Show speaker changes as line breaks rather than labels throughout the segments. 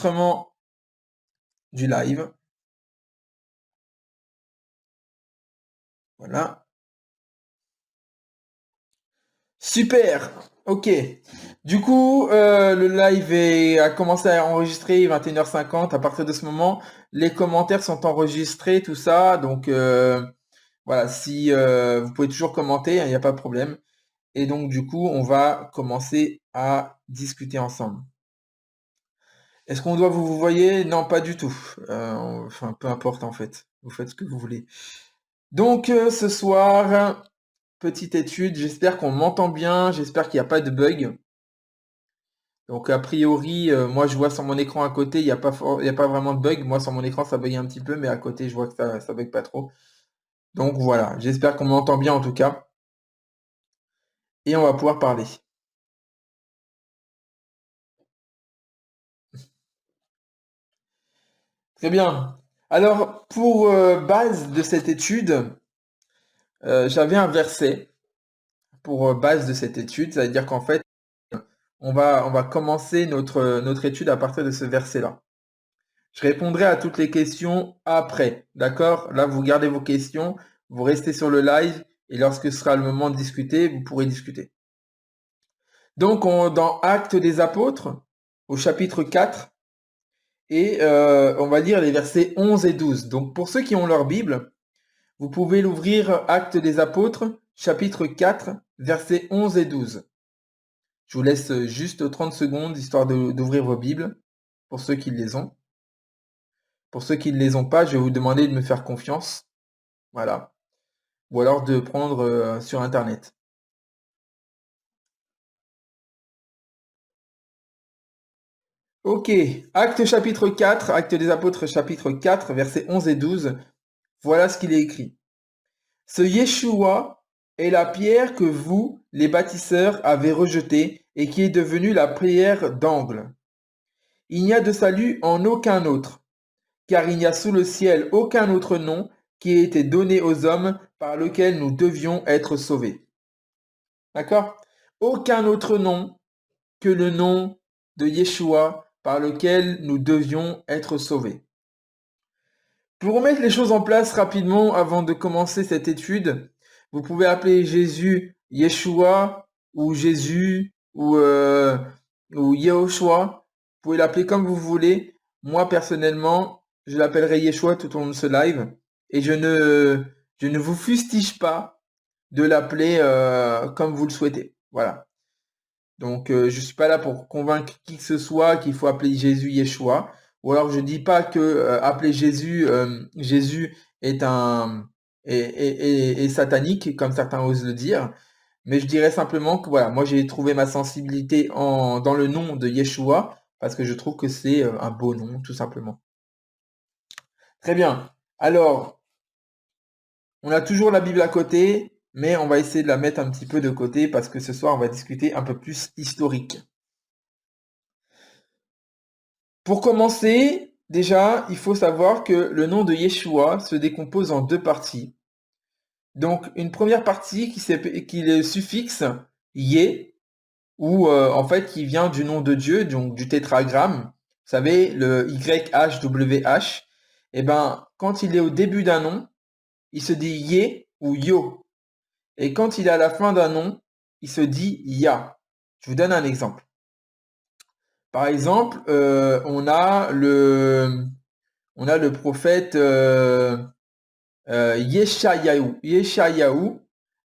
Enregistrement du live. Voilà. Super. Ok. Du coup, le live a commencé à enregistrer 21h50. À partir de ce moment, les commentaires sont enregistrés, tout ça. Donc, voilà, si vous pouvez toujours commenter, il n'y a pas de problème. Et donc, du coup, on va commencer à discuter ensemble. Est-ce qu'on doit vous voyez? Non, pas du tout. Enfin, peu importe en fait. Vous faites ce que vous voulez. Donc, ce soir, petite étude. J'espère qu'on m'entend bien. J'espère qu'il n'y a pas de bug. Donc, a priori, moi, je vois sur mon écran à côté, il y a pas vraiment de bug. Moi, sur mon écran, ça bug un petit peu, mais à côté, je vois que ça bug pas trop. Donc, voilà. J'espère qu'on m'entend bien en tout cas. Et on va pouvoir parler. Très bien. Alors, pour base de cette étude, j'avais un verset pour base de cette étude. Ça veut dire qu'en fait, on va commencer notre étude à partir de ce verset-là. Je répondrai à toutes les questions après. D'accord? Là, vous gardez vos questions, vous restez sur le live et lorsque ce sera le moment de discuter, vous pourrez discuter. Donc, dans Actes des Apôtres, au chapitre 4, et on va lire les versets 11 et 12. Donc, pour ceux qui ont leur Bible, vous pouvez l'ouvrir Actes des Apôtres, chapitre 4, versets 11 et 12. Je vous laisse juste 30 secondes histoire d'ouvrir vos Bibles pour ceux qui les ont. Pour ceux qui ne les ont pas, je vais vous demander de me faire confiance. Voilà. Ou alors de prendre sur Internet. Ok. Acte chapitre 4, Acte des Apôtres chapitre 4, versets 11 et 12. Voilà ce qu'il est écrit. Ce Yeshua est la pierre que vous, les bâtisseurs, avez rejetée et qui est devenue la pierre d'angle. Il n'y a de salut en aucun autre, car il n'y a sous le ciel aucun autre nom qui ait été donné aux hommes par lequel nous devions être sauvés. D'accord? Aucun autre nom que le nom de Yeshua par lequel nous devions être sauvés. Pour remettre les choses en place rapidement avant de commencer cette étude, vous pouvez appeler Jésus Yeshua ou Jésus ou Yehoshua. Vous pouvez l'appeler comme vous voulez. Moi, personnellement, je l'appellerai Yeshua tout au long de ce live. Et je ne vous fustige pas de l'appeler comme vous le souhaitez. Voilà. Donc, je ne suis pas là pour convaincre qui que ce soit qu'il faut appeler Jésus Yeshua. Ou alors, je ne dis pas que appeler Jésus est est satanique, comme certains osent le dire. Mais je dirais simplement que voilà, moi j'ai trouvé ma sensibilité dans le nom de Yeshua parce que je trouve que c'est un beau nom, tout simplement. Très bien. Alors, on a toujours la Bible à côté, mais on va essayer de la mettre un petit peu de côté parce que ce soir, on va discuter un peu plus historique. Pour commencer, déjà, il faut savoir que le nom de Yeshua se décompose en deux parties. Donc, une première partie qui est le suffixe Yé, ou en fait qui vient du nom de Dieu, donc du tétragramme. Vous savez, le YHWH. Et ben, quand il est au début d'un nom, il se dit Yé ou Yo. Et quand il est à la fin d'un nom, il se dit Ya. Je vous donne un exemple. Par exemple, on a le prophète Yeshayahu.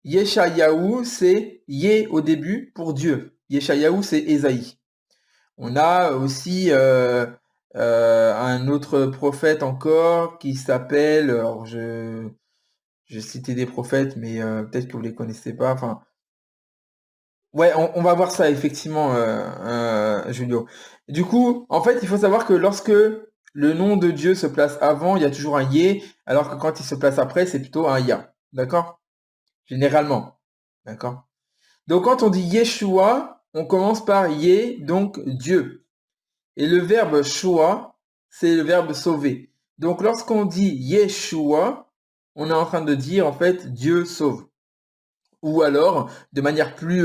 Yeshayahu, c'est Yé au début pour Dieu. Yeshayahu, c'est Ésaïe. On a aussi un autre prophète encore qui s'appelle, alors je citais des prophètes, mais peut-être que vous les connaissez pas. Enfin, ouais, on va voir ça effectivement, Julio. Du coup, en fait, il faut savoir que lorsque le nom de Dieu se place avant, il y a toujours un Yé, alors que quand il se place après, c'est plutôt un Ya. D'accord? Généralement. D'accord? Donc quand on dit Yeshua, on commence par Yé, donc Dieu. Et le verbe Shua, c'est le verbe sauver. Donc lorsqu'on dit Yeshua, on est en train de dire en fait Dieu sauve. Ou alors, de manière plus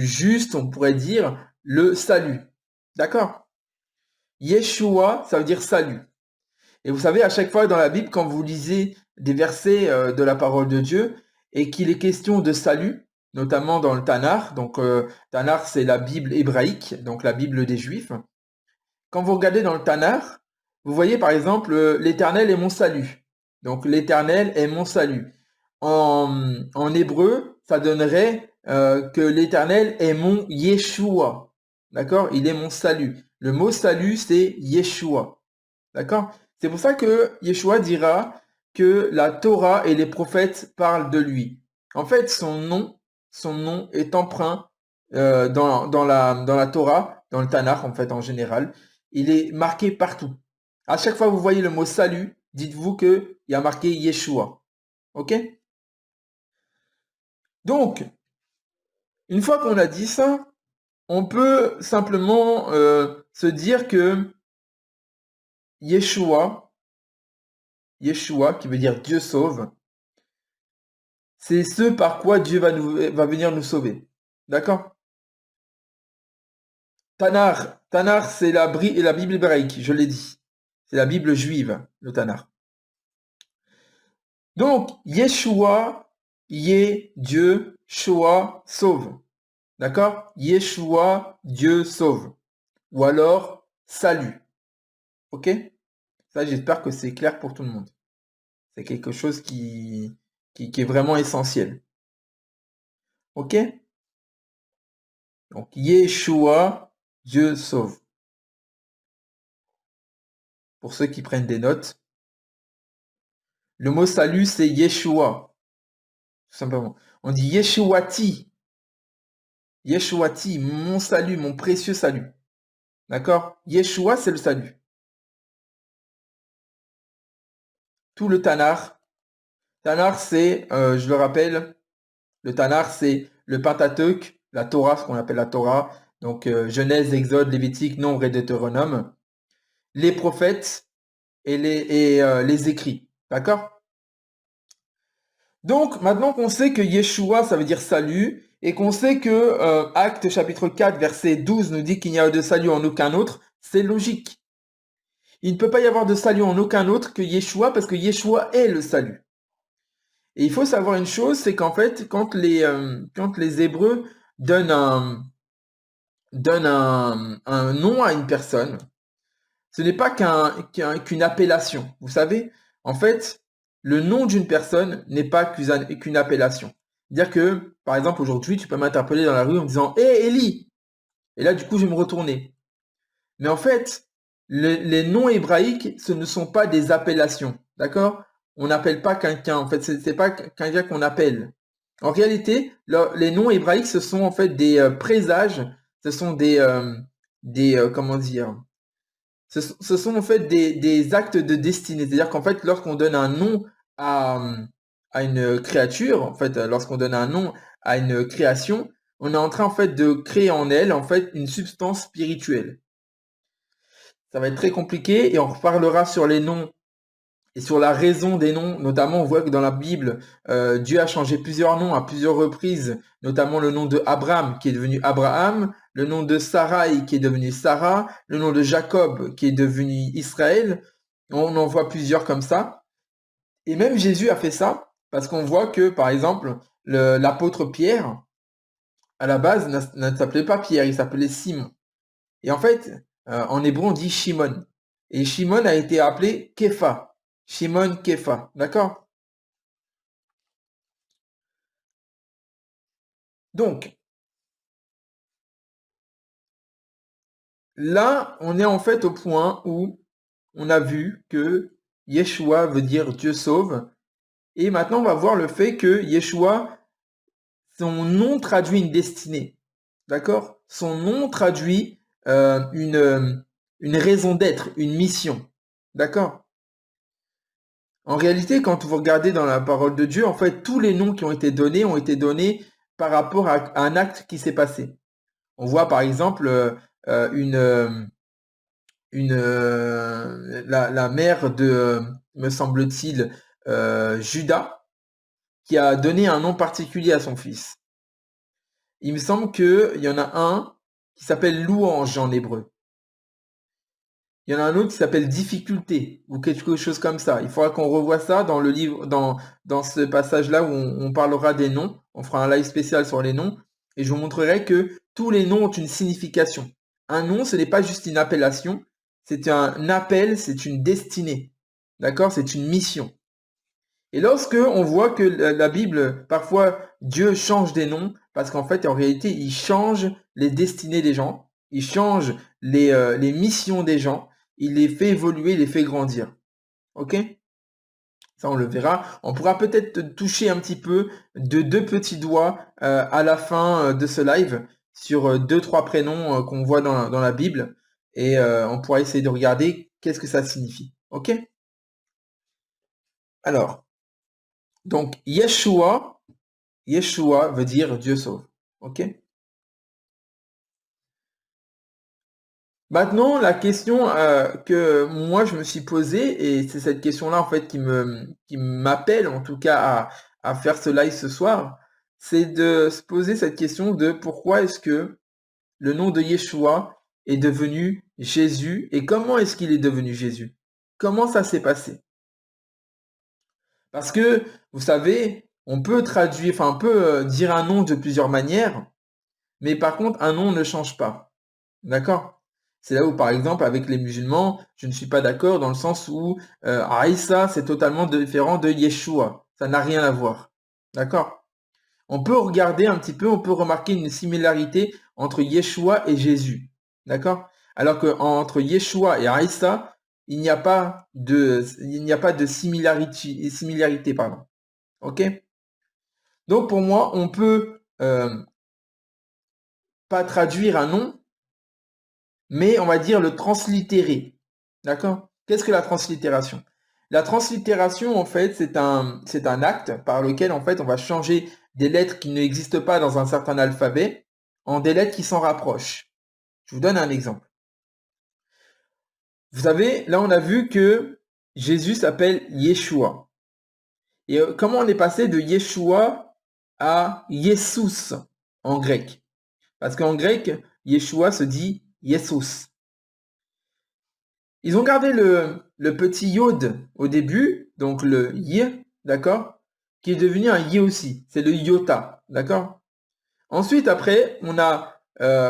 juste, on pourrait dire le salut. D'accord? Yeshua, ça veut dire salut. Et vous savez, à chaque fois dans la Bible, quand vous lisez des versets de la parole de Dieu et qu'il est question de salut, notamment dans le Tanakh, donc Tanakh c'est la Bible hébraïque, donc la Bible des Juifs. Quand vous regardez dans le Tanakh, vous voyez par exemple l'Éternel est mon salut. Donc l'Éternel est mon salut. En hébreu, ça donnerait que l'Éternel est mon Yeshua. D'accord? Il est mon salut. Le mot salut, c'est Yeshua. D'accord? C'est pour ça que Yeshua dira que la Torah et les prophètes parlent de lui. En fait, son nom est emprunt dans la Torah, dans le Tanakh en fait en général. Il est marqué partout. À chaque fois que vous voyez le mot salut, dites-vous qu'il y a marqué Yeshua. Ok? Donc, une fois qu'on a dit ça, on peut simplement se dire que Yeshua, qui veut dire Dieu sauve, c'est ce par quoi Dieu va venir nous sauver. D'accord? Tanar, c'est la Bible hébraïque, je l'ai dit. C'est la Bible juive, le Tanar. Donc, Yeshua, Dieu, Shoah, sauve. D'accord? Yeshua, Dieu sauve. Ou alors, salut. Ok? Ça, j'espère que c'est clair pour tout le monde. C'est quelque chose qui est vraiment essentiel. Ok? Donc, Yeshua, Dieu sauve. Pour ceux qui prennent des notes, le mot salut, c'est Yeshua. Tout simplement. On dit Yeshuati. Yeshuati, mon salut, mon précieux salut. D'accord? Yeshua, c'est le salut. Tout le Tanar. Tanar, c'est, je le rappelle, le Tanar, c'est le Pentateuque, la Torah, ce qu'on appelle la Torah. Donc, Genèse, Exode, Lévitique, Nombre et Deutéronome. Les prophètes et les écrits. D'accord? Donc, maintenant qu'on sait que Yeshua, ça veut dire salut, et qu'on sait que Actes chapitre 4, verset 12 nous dit qu'il n'y a de salut en aucun autre, c'est logique. Il ne peut pas y avoir de salut en aucun autre que Yeshua, parce que Yeshua est le salut. Et il faut savoir une chose, c'est qu'en fait, quand les Hébreux donnent un nom à une personne, ce n'est pas qu'une appellation. Vous savez, en fait, le nom d'une personne n'est pas qu'une appellation. C'est-à-dire que, par exemple, aujourd'hui, tu peux m'interpeller dans la rue en me disant Hé, Eli! Et là, du coup, je vais me retourner. Mais en fait, les noms hébraïques, ce ne sont pas des appellations. D'accord? On n'appelle pas quelqu'un. En fait, c'est pas quelqu'un qu'on appelle. En réalité, les noms hébraïques, ce sont en fait des présages. Ce sont comment dire? Ce sont en fait des actes de destinée. C'est-à-dire qu'en fait, lorsqu'on donne un nom à une créature, en fait, lorsqu'on donne un nom à une création, on est en train en fait de créer en elle en fait une substance spirituelle. Ça va être très compliqué et on reparlera sur les noms et sur la raison des noms. Notamment, on voit que dans la Bible, Dieu a changé plusieurs noms à plusieurs reprises, notamment le nom de Abraham qui est devenu Abraham, le nom de Sarai qui est devenu Sarah, le nom de Jacob qui est devenu Israël. On en voit plusieurs comme ça. Et même Jésus a fait ça parce qu'on voit que, par exemple, l'apôtre Pierre, à la base, ne s'appelait pas Pierre, il s'appelait Simon. Et en fait, en hébreu, on dit Shimon. Et Shimon a été appelé Képha. Shimon Képha. D'accord? Donc, là, on est en fait au point où on a vu que Yeshua veut dire Dieu sauve. Et maintenant, on va voir le fait que Yeshua, son nom traduit une destinée. D'accord? Son nom traduit une raison d'être, une mission. D'accord? En réalité, quand vous regardez dans la parole de Dieu, en fait, tous les noms qui ont été donnés par rapport à un acte qui s'est passé. On voit par exemple la mère de, me semble-t-il, Judas, qui a donné un nom particulier à son fils. Il me semble qu'il y en a un qui s'appelle louange en hébreu. Il y en a un autre qui s'appelle difficulté ou quelque chose comme ça. Il faudra qu'on revoie ça dans le livre, dans ce passage-là où on parlera des noms. On fera un live spécial sur les noms et je vous montrerai que tous les noms ont une signification. Un nom, ce n'est pas juste une appellation, c'est un appel, c'est une destinée. D'accord? C'est une mission. Et lorsque on voit que la Bible, parfois, Dieu change des noms, parce qu'en fait, en réalité, il change les destinées des gens, il change les missions des gens, il les fait évoluer, il les fait grandir. Ok? Ça, on le verra. On pourra peut-être toucher un petit peu de deux petits doigts à la fin de ce live sur deux, trois prénoms qu'on voit dans la Bible. Et on pourra essayer de regarder qu'est-ce que ça signifie. Ok? Alors, donc, Yeshua veut dire Dieu sauve. Ok? Maintenant, la question que moi je me suis posée, et c'est cette question-là en fait qui m'appelle en tout cas à faire ce live ce soir, c'est de se poser cette question de pourquoi est-ce que le nom de Yeshua est devenu Jésus et comment est-ce qu'il est devenu Jésus? Comment ça s'est passé? Parce que, vous savez, on peut traduire, enfin on peut dire un nom de plusieurs manières, mais par contre, un nom ne change pas. D'accord? C'est là où, par exemple, avec les musulmans, je ne suis pas d'accord dans le sens où Aïssa, c'est totalement différent de Yeshua. Ça n'a rien à voir. D'accord? On peut regarder un petit peu, on peut remarquer une similarité entre Yeshua et Jésus. D'accord? Alors que entre Yeshua et Aïssa, il n'y a pas de similarité, pardon. Ok? Donc pour moi, on peut pas traduire un nom, mais on va dire le translittérer. D'accord? Qu'est-ce que la translittération? La translittération, en fait, c'est un acte par lequel, en fait, on va changer des lettres qui n'existent pas dans un certain alphabet en des lettres qui s'en rapprochent. Je vous donne un exemple. Vous savez, là, on a vu que Jésus s'appelle Yeshua. Et comment on est passé de Yeshua à Jesus en grec? Parce qu'en grec, Yeshua se dit Jesus. Ils ont gardé le petit yod au début, donc le y, d'accord, qui est devenu un y aussi. C'est le iota, d'accord. Ensuite, après, on a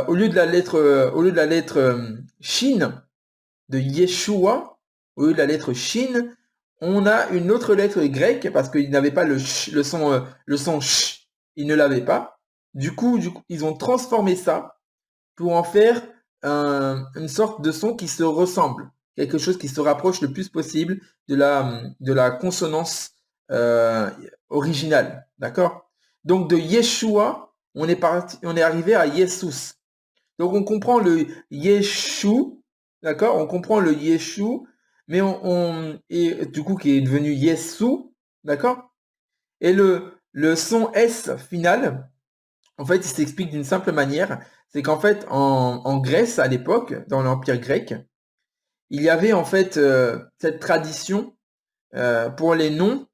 au lieu de la lettre shin de Yeshua, au lieu de la lettre shin, on a une autre lettre grecque parce qu'ils n'avaient pas le son sh, ils ne l'avaient pas. Du coup, ils ont transformé ça pour en faire une sorte de son qui se ressemble, quelque chose qui se rapproche le plus possible de la consonance originale, d'accord? Donc de Yeshua, on est arrivé à Jesus. Donc on comprend le Yeshu, d'accord? On comprend le Yeshu, mais et du coup qui est devenu Yesu, d'accord? Et le son S final, en fait, il s'explique d'une simple manière, c'est qu'en fait, en Grèce, à l'époque, dans l'Empire grec, il y avait en fait cette tradition pour les noms,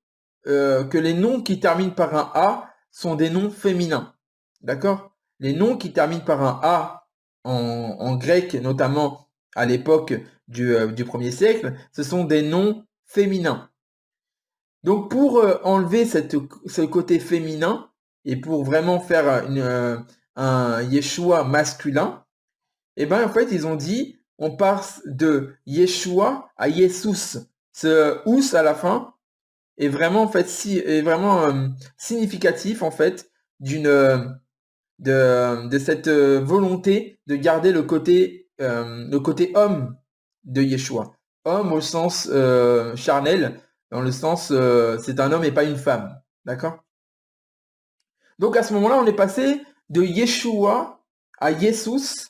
que les noms qui terminent par un A sont des noms féminins. D'accord? Les noms qui terminent par un A en grec, notamment à l'époque du 1er siècle, ce sont des noms féminins. Donc pour enlever ce côté féminin et pour vraiment faire un Yeshua masculin, et ben en fait ils ont dit on passe de Yeshua à Jesus. Ce ous à la fin est vraiment en fait est vraiment significatif en fait de cette volonté de garder le côté homme de Yeshua. Homme au sens charnel, dans le sens c'est un homme et pas une femme. D'accord? Donc à ce moment-là, on est passé de Yeshua à Jesus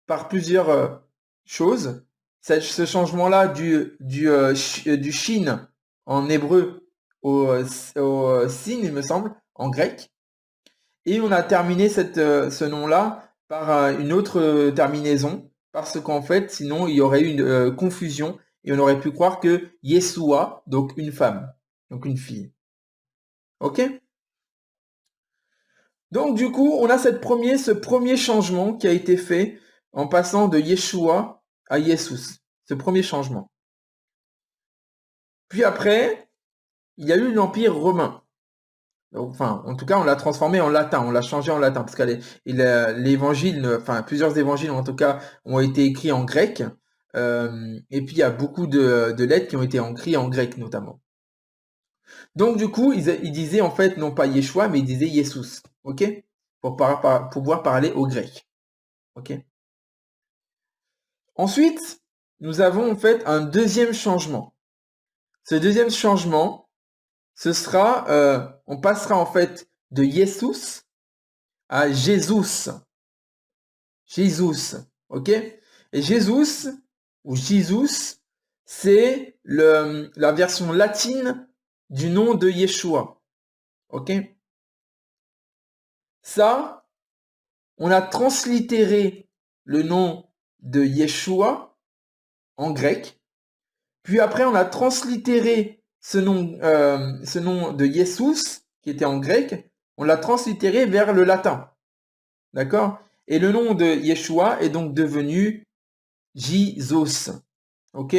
par plusieurs choses. Ce changement-là du shin en hébreu au sin, il me semble, en grec. Et on a terminé ce nom-là par une autre terminaison, parce qu'en fait, sinon, il y aurait eu une confusion et on aurait pu croire que Yeshua, donc une femme, donc une fille. Ok? Donc du coup, on a ce premier changement qui a été fait en passant de Yeshua à Jesus. ce premier changement. Puis après, il y a eu l'Empire romain. Enfin, en tout cas, on l'a transformé en latin, on l'a changé en latin, parce que l'évangile, enfin, plusieurs évangiles en tout cas, ont été écrits en grec, et puis il y a beaucoup de lettres qui ont été écrites en grec notamment. Donc du coup, ils disaient en fait non pas Yeshua, mais ils disaient Jesus, ok? Pour pouvoir parler au grec, ok? Ensuite, nous avons en fait un deuxième changement. Ce deuxième changement, ce sera, on passera en fait de Jesus à Jesus. Jesus, ok? Et Jesus, ou Jesus, c'est la version latine du nom de Yeshua, ok? Ça, on a translittéré le nom de Yeshua en grec, puis après on a translittéré ce nom de Jesus, qui était en grec, on l'a translittéré vers le latin, d'accord? Et le nom de Yeshua est donc devenu Jesus, ok?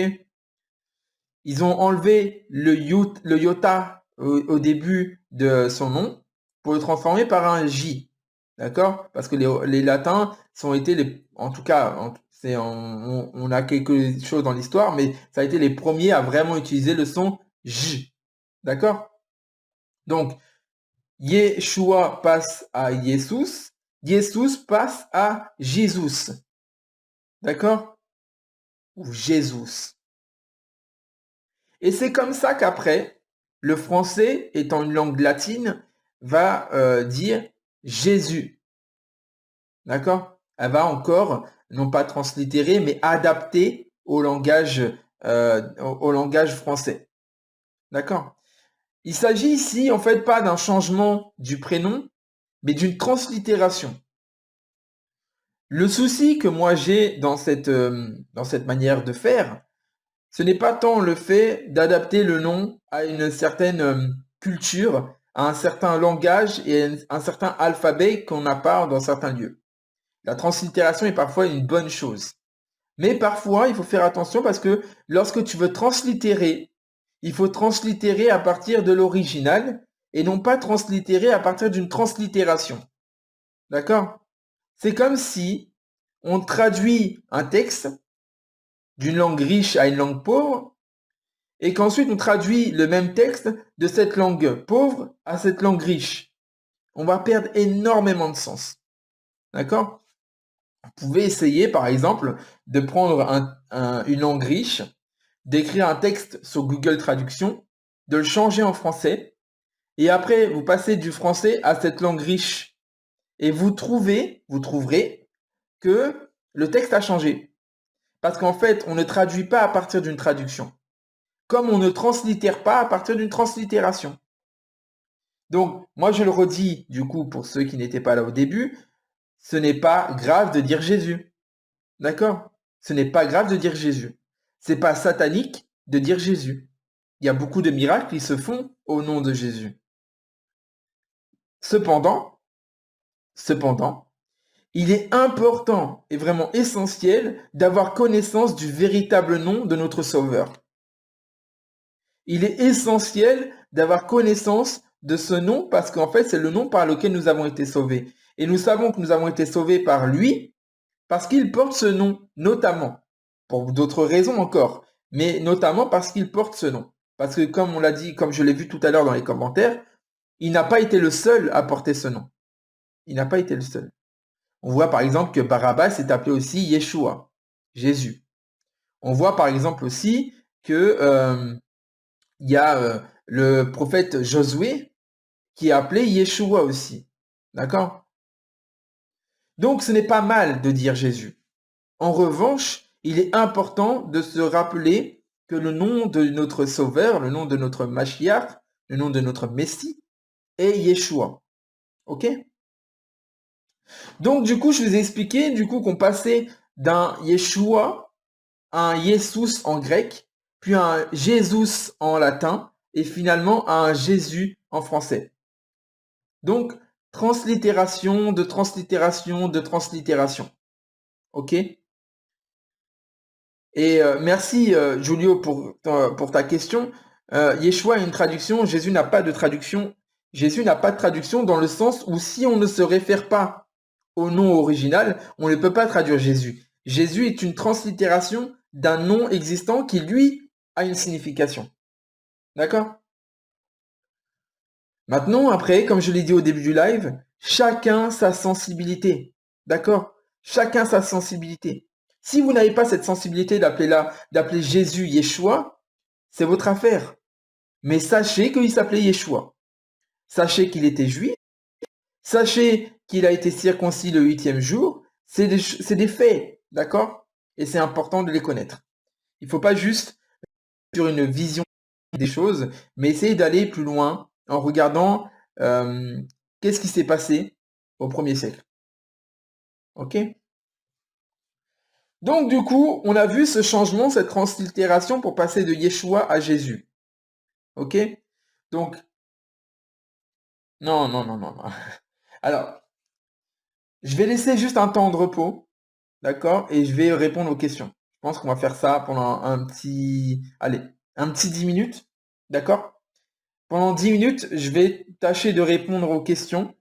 Ils ont enlevé le iota au début de son nom pour le transformer par un J, d'accord? Parce que les latins sont été en tout cas, on a quelque chose dans l'histoire, mais ça a été les premiers à vraiment utiliser le son J, d'accord? Donc, Yeshua passe à Jesus, Jesus passe à Jesus, d'accord? Ou Jesus. Et c'est comme ça qu'après, le français, étant une langue latine, va dire Jésus. D'accord? Elle va encore, non pas translittérer, mais adapter au langage français. D'accord? Il s'agit ici, en fait, pas d'un changement du prénom, mais d'une translittération. Le souci que moi j'ai dans cette manière de faire, ce n'est pas tant le fait d'adapter le nom à une certaine culture, à un certain langage et à un certain alphabet qu'on n'a pas dans certains lieux. La translittération est parfois une bonne chose. Mais parfois, il faut faire attention parce que lorsque tu veux translittérer, il faut translittérer à partir de l'original et non pas translittérer à partir d'une translittération. D'accord? C'est comme si on traduit un texte d'une langue riche à une langue pauvre et qu'ensuite on traduit le même texte de cette langue pauvre à cette langue riche. On va perdre énormément de sens. D'accord? Vous pouvez essayer, par exemple, de prendre une langue riche, d'écrire un texte sur Google Traduction, de le changer en français, et après vous passez du français à cette langue riche. Et vous trouverez que le texte a changé. Parce qu'en fait, on ne traduit pas à partir d'une traduction. Comme on ne translittère pas à partir d'une translittération. Donc, moi je le redis, du coup, pour ceux qui n'étaient pas là au début, ce n'est pas grave de dire Jésus. D'accord? Ce n'est pas grave de dire Jésus. C'est pas satanique de dire Jésus. Il y a beaucoup de miracles qui se font au nom de Jésus. Cependant, il est important et vraiment essentiel d'avoir connaissance du véritable nom de notre Sauveur. Il est essentiel d'avoir connaissance de ce nom parce qu'en fait, c'est le nom par lequel nous avons été sauvés. Et nous savons que nous avons été sauvés par lui parce qu'il porte ce nom, notamment, pour d'autres raisons encore, mais notamment parce qu'il porte ce nom. Parce que comme on l'a dit, comme je l'ai vu tout à l'heure dans les commentaires, il n'a pas été le seul à porter ce nom. Il n'a pas été le seul. On voit par exemple que Barabbas est appelé aussi Yeshua, Jésus. On voit par exemple aussi que il y a le prophète Josué qui est appelé Yeshua aussi. D'accord? Donc ce n'est pas mal de dire Jésus. En revanche, il est important de se rappeler que le nom de notre Sauveur, le nom de notre Mashiach, le nom de notre Messie est Yeshua. Ok? Donc du coup, je vous ai expliqué du coup qu'on passait d'un Yeshua à un Jesus en grec, puis à un Jesus en latin, et finalement à un Jésus en français. Donc, translittération de translittération de translittération. Ok? Et merci Julio pour ta question. Yeshua a une traduction, Jésus n'a pas de traduction. Jésus n'a pas de traduction dans le sens où si on ne se réfère pas au nom original, on ne peut pas traduire Jésus. Jésus est une translittération d'un nom existant qui, lui, a une signification. D'accord? Maintenant, après, comme je l'ai dit au début du live, chacun sa sensibilité. D'accord? Chacun sa sensibilité. Si vous n'avez pas cette sensibilité d'appeler Jésus Yeshua, c'est votre affaire. Mais sachez qu'il s'appelait Yeshua. Sachez qu'il était juif. Sachez qu'il a été circoncis le 8e jour. C'est des faits. D'accord? Et c'est important de les connaître. Il ne faut pas juste sur une vision des choses, mais essayer d'aller plus loin en regardant qu'est-ce qui s'est passé au 1er siècle. Ok? Donc du coup, on a vu ce changement, cette translittération pour passer de Yeshua à Jésus. Ok? Donc, non, non, non, non, non. Alors, je vais laisser juste un temps de repos, d'accord? Et je vais répondre aux questions. Je pense qu'on va faire ça pendant allez, un petit 10 minutes, d'accord? Pendant 10 minutes, je vais tâcher de répondre aux questions.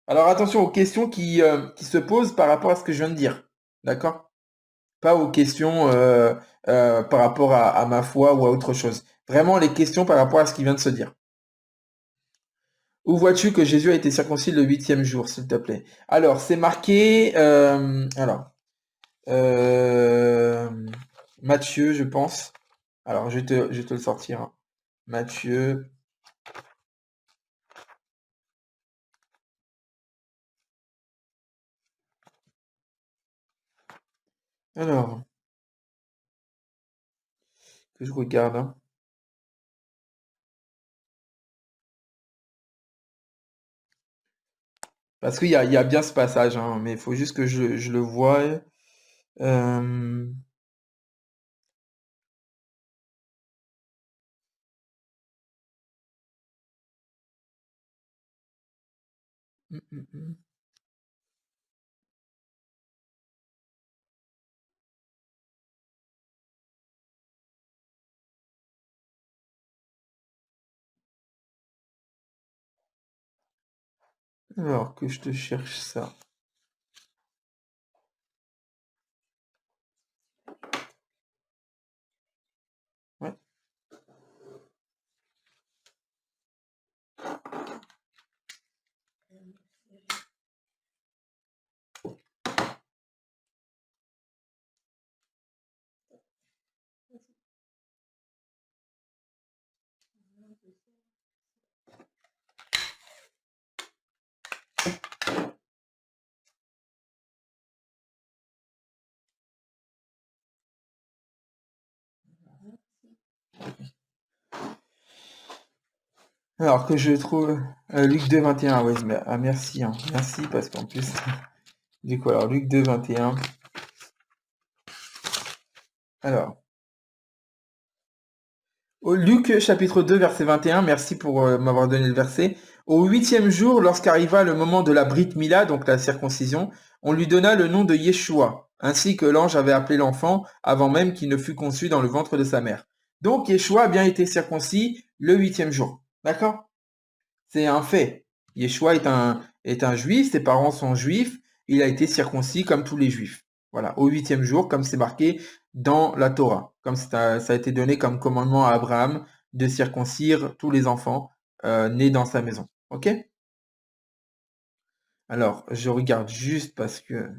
Alors attention aux questions qui se posent par rapport à ce que je viens de dire, d'accord? Pas aux questions par rapport à ma foi ou à autre chose. Vraiment les questions par rapport à ce qui vient de se dire. Où vois-tu que Jésus a été circoncis le 8e jour, s'il te plaît? Alors, c'est marqué... euh, Matthieu, je pense. Alors, je vais te le sortir, hein. Matthieu... Alors, que je regarde, hein. Parce qu'il y a bien ce passage, hein, mais il faut juste que je le voie. Euh, hum, hum, hum. Alors, que je te cherche ça. Ouais. Alors que je trouve Luc 2, 21, ouais, merci, hein. Merci parce qu'en plus, du coup, alors Luc 2, 21. Alors, au Luc chapitre 2, verset 21, merci pour m'avoir donné le verset. Au 8e jour, lorsqu'arriva le moment de la Brit Mila, donc la circoncision, on lui donna le nom de Yeshua, ainsi que l'ange avait appelé l'enfant avant même qu'il ne fût conçu dans le ventre de sa mère. Donc Yeshua a bien été circoncis le 8e jour. D'accord? C'est un fait. Yeshua est un juif, ses parents sont juifs, il a été circoncis comme tous les juifs. Voilà, au 8e jour, comme c'est marqué dans la Torah, comme ça a été donné comme commandement à Abraham de circoncire tous les enfants nés dans sa maison. Ok? Alors, je regarde juste parce que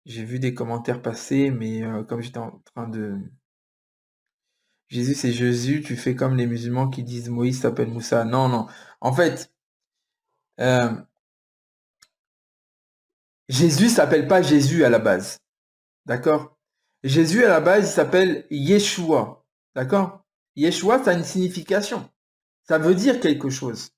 j'ai vu des commentaires passer, mais comme j'étais en train de... Jésus, c'est Jésus, tu fais comme les musulmans qui disent Moïse s'appelle Moussa. Non, non. En fait, euh, Jésus s'appelle pas Jésus à la base. D'accord? Jésus à la base, il s'appelle Yeshua. D'accord? Yeshua, ça a une signification. Ça veut dire quelque chose.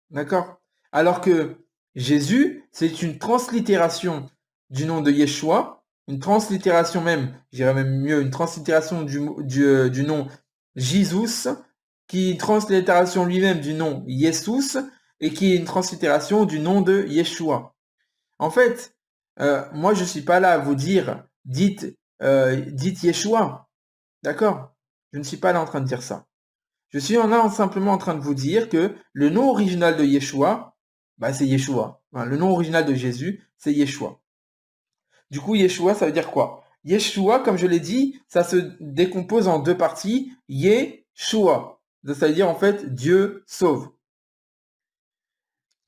D'accord? Alors que Jésus, c'est une translittération du nom de Yeshua, une translittération même, je dirais même mieux, une translittération du nom Jesus, qui est une translittération lui-même du nom Jesus, et qui est une translittération du nom de Yeshua. En fait, moi, je suis pas là à vous dire, dites dites Yeshua. D'accord? Je ne suis pas là en train de dire ça. Je suis simplement en train de vous dire que le nom original de Yeshua, bah, c'est Yeshua. Enfin, le nom original de Jésus, c'est Yeshua. Du coup, Yeshua, ça veut dire quoi? Yeshua, comme je l'ai dit, ça se décompose en deux parties. Yeshua. Ça veut dire en fait Dieu sauve.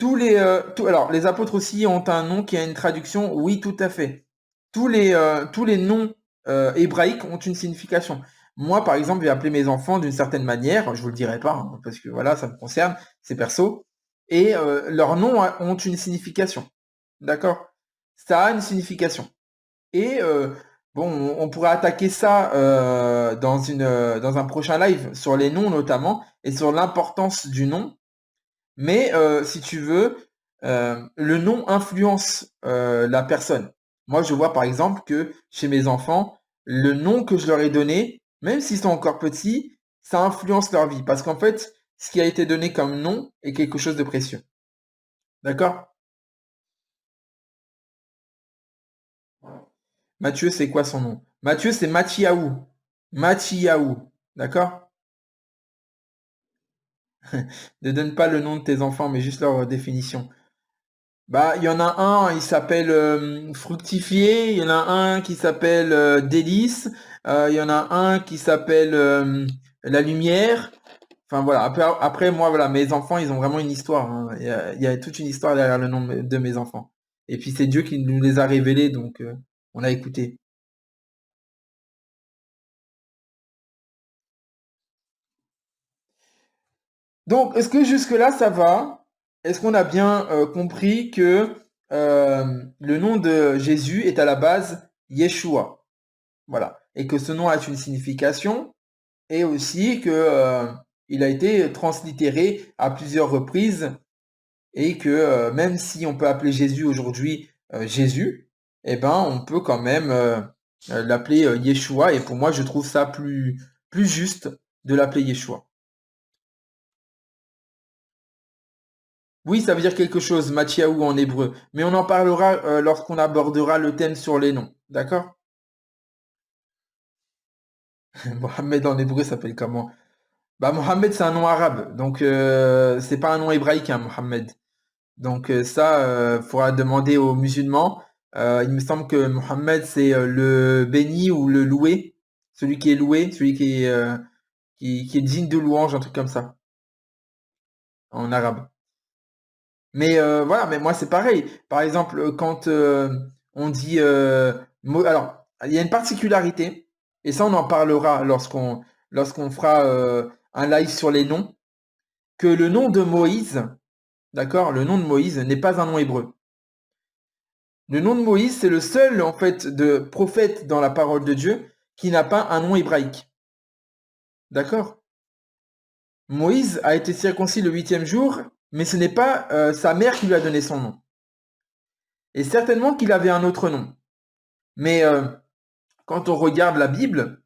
Alors, les apôtres aussi ont un nom qui a une traduction, oui, tout à fait. Tous les noms hébraïques ont une signification. Moi, par exemple, je vais appeler mes enfants d'une certaine manière, je vous le dirai pas, hein, parce que voilà, ça me concerne, c'est perso, et leurs noms ont une signification. D'accord? Ça a une signification. Et bon, on pourrait attaquer ça dans un prochain live sur les noms notamment, et sur l'importance du nom. Mais si tu veux, le nom influence la personne. Moi, je vois par exemple que chez mes enfants, le nom que je leur ai donné, même s'ils sont encore petits, ça influence leur vie. Parce qu'en fait, ce qui a été donné comme nom est quelque chose de précieux. D'accord? Mathieu, c'est quoi son nom? Mathieu, c'est Mathiaou. Mathiaou. D'accord? Ne donne pas le nom de tes enfants, mais juste leur définition. Bah, il y en a un, il s'appelle Fructifié, il y en a un qui s'appelle Délice, il y en a un qui s'appelle La Lumière. Enfin voilà, après moi, voilà, mes enfants, ils ont vraiment une histoire, hein. Il y a toute une histoire derrière le nom de mes enfants. Et puis c'est Dieu qui nous les a révélés, donc on a écouté. Donc, est-ce que jusque-là, ça va? Est-ce qu'on a bien compris que le nom de Jésus est à la base Yeshua? Voilà. Et que ce nom a une signification et aussi que il a été translittéré à plusieurs reprises et que même si on peut appeler Jésus aujourd'hui Jésus, eh ben on peut quand même l'appeler Yeshua et pour moi je trouve ça plus juste de l'appeler Yeshua. Oui, ça veut dire quelque chose, Mathiaou en hébreu, mais on en parlera lorsqu'on abordera le thème sur les noms, d'accord? Mohamed en hébreu s'appelle comment? Bah, Mohamed, c'est un nom arabe, donc c'est pas un nom hébraïque, hein, Mohamed. Donc ça, faudra demander aux musulmans. Il me semble que Mohamed, c'est le béni ou le loué, celui qui est loué, celui qui est digne de louange, un truc comme ça, en arabe. Mais voilà, mais moi c'est pareil. Par exemple, quand on dit alors, il y a une particularité, et ça on en parlera lorsqu'on fera un live sur les noms, que le nom de Moïse, d'accord, le nom de Moïse n'est pas un nom hébreu. Le nom de Moïse, c'est le seul en fait de prophète dans la parole de Dieu qui n'a pas un nom hébraïque. D'accord? Moïse a été circoncis le huitième jour, mais ce n'est pas sa mère qui lui a donné son nom. Et certainement qu'il avait un autre nom. Mais quand on regarde la Bible,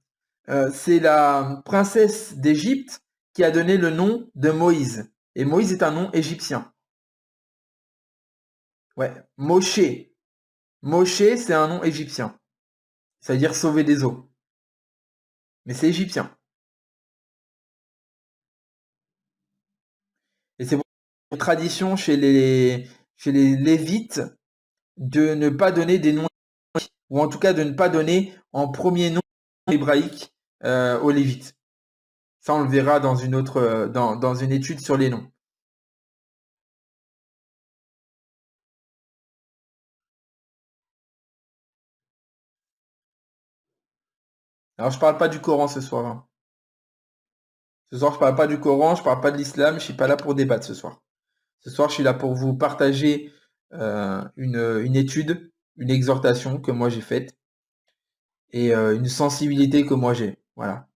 c'est la princesse d'Égypte qui a donné le nom de Moïse. Et Moïse est un nom égyptien. Ouais, Moshe. Moshe, c'est un nom égyptien. Ça veut dire sauver des eaux. Mais c'est égyptien. Et c'est une tradition chez les Lévites de ne pas donner des noms, ou en tout cas de ne pas donner en premier nom hébraïque aux Lévites. Ça, on le verra dans une autre, dans une étude sur les noms. Alors, je parle pas du Coran ce soir, hein. Ce soir, je parle pas du Coran, je parle pas de l'islam, je suis pas là pour débattre ce soir. Ce soir, je suis là pour vous partager une étude, une exhortation que moi j'ai faite et une sensibilité que moi j'ai. Voilà.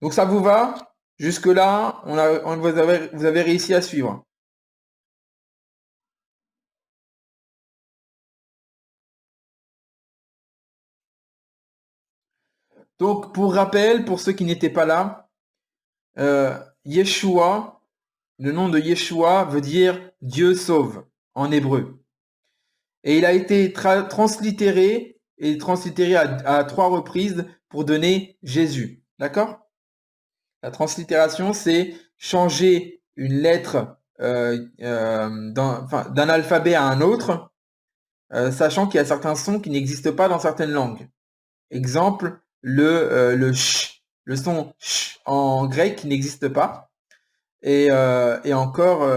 Donc ça vous va? Jusque-là, vous avez réussi à suivre. Donc, pour rappel, pour ceux qui n'étaient pas là, Yeshua, Le nom de Yeshua veut dire Dieu sauve en hébreu. Et il a été translittéré à 3 reprises pour donner Jésus. D'accord? La translittération, c'est changer une lettre d'un alphabet à un autre, sachant qu'il y a certains sons qui n'existent pas dans certaines langues. Exemple, le sh, le son sh en grec qui n'existe pas, et encore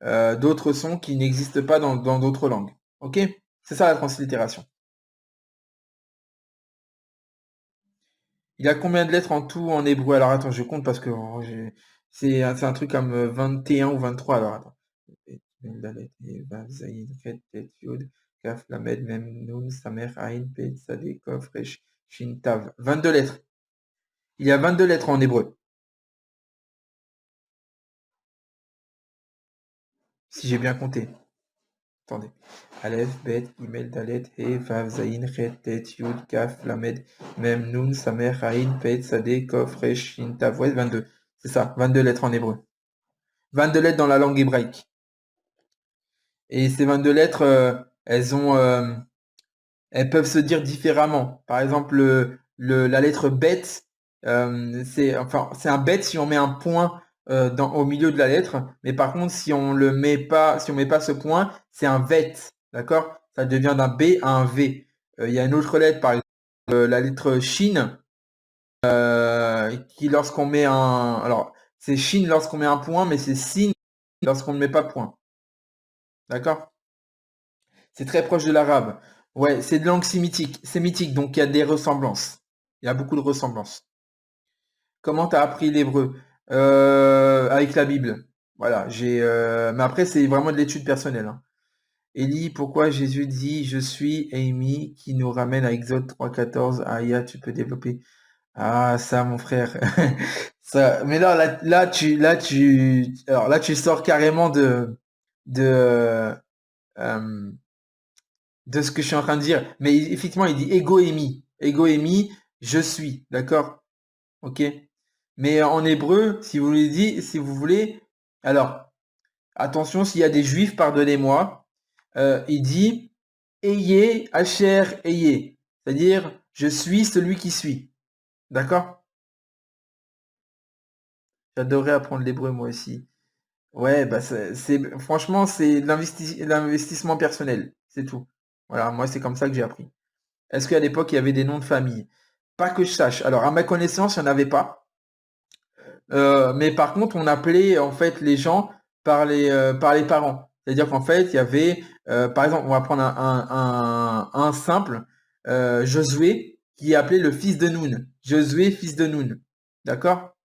d'autres sons qui n'existent pas dans d'autres langues. Ok? C'est ça la translittération. Il y a combien de lettres en tout en hébreu? Alors attends, je compte parce que c'est un truc comme 21 ou 23. Alors attends. 22 lettres. Il y a 22 lettres en hébreu. Si j'ai bien compté. Attendez. Aleph, Bet, Gimel, Dalet, He, Vav, Zayin, Chet, Tet, Yud, Kaf, Lamed, Mem, Nun, Samer, Ain, Pet, Sade, Kof, Resh, Shin, Tav. Ouais, 22. C'est ça, 22 lettres en hébreu. 22 lettres dans la langue hébraïque. Et ces 22 lettres, elles peuvent se dire différemment. Par exemple, la lettre bet, c'est un bet si on met un point au milieu de la lettre, mais par contre si on met pas ce point, c'est un vet, d'accord? Ça devient d'un B à un V. Il y a une autre lettre, par exemple, la lettre shin, qui lorsqu'on met alors c'est shin lorsqu'on met un point, mais c'est sin lorsqu'on ne met pas point, d'accord? C'est très proche de l'arabe. Ouais, c'est de langue sémitique, donc il y a des ressemblances. Il y a beaucoup de ressemblances. Comment tu as appris l'hébreu? Avec la Bible. Voilà, mais après, c'est vraiment de l'étude personnelle, hein. Élie, pourquoi Jésus dit je suis Amy qui nous ramène à Exode 3,14? Aya, tu peux développer. Ah, ça, mon frère. Ça, mais alors là, tu sors carrément de, euh, de ce que je suis en train de dire. Mais effectivement, il dit ego emi. Ego emi, je suis. D'accord? Ok? Mais en hébreu, si vous voulez, alors, attention, s'il y a des juifs, pardonnez-moi, il dit ayez, hacher, ayez. C'est-à-dire, je suis celui qui suis. D'accord? J'adorerais apprendre l'hébreu moi aussi. Ouais, bah franchement, c'est de l'investissement personnel. C'est tout. Voilà, moi, c'est comme ça que j'ai appris. Est-ce qu'à l'époque, il y avait des noms de famille? Pas que je sache. Alors, à ma connaissance, il n'y en avait pas. Mais par contre, on appelait en fait les gens par les parents. C'est-à-dire qu'en fait, il y avait, par exemple, on va prendre un simple, Josué, qui est appelé le fils de Noun. Josué, fils de Noun. D'accord?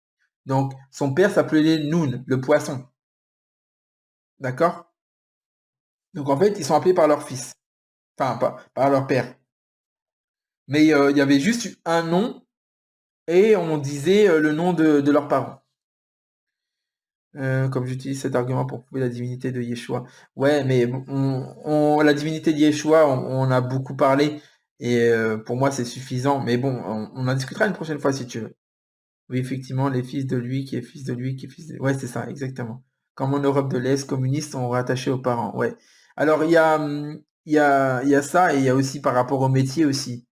Donc, son père s'appelait Noun, le poisson. D'accord? Donc, en fait, ils sont appelés par leur fils. Enfin, par leur père. Mais il y avait juste un nom et on disait le nom de leurs parents. Comme j'utilise cet argument pour prouver la divinité de Yeshua. Ouais, mais la divinité de Yeshua, on a beaucoup parlé et pour moi c'est suffisant. Mais bon, on en discutera une prochaine fois si tu veux. Oui, effectivement, les fils de lui, qui est fils de lui, qui est fils de... Ouais, c'est ça, exactement. Comme en Europe de l'Est, communistes sont rattachés aux parents. Ouais. Alors il y a ça et il y a aussi par rapport au métier aussi.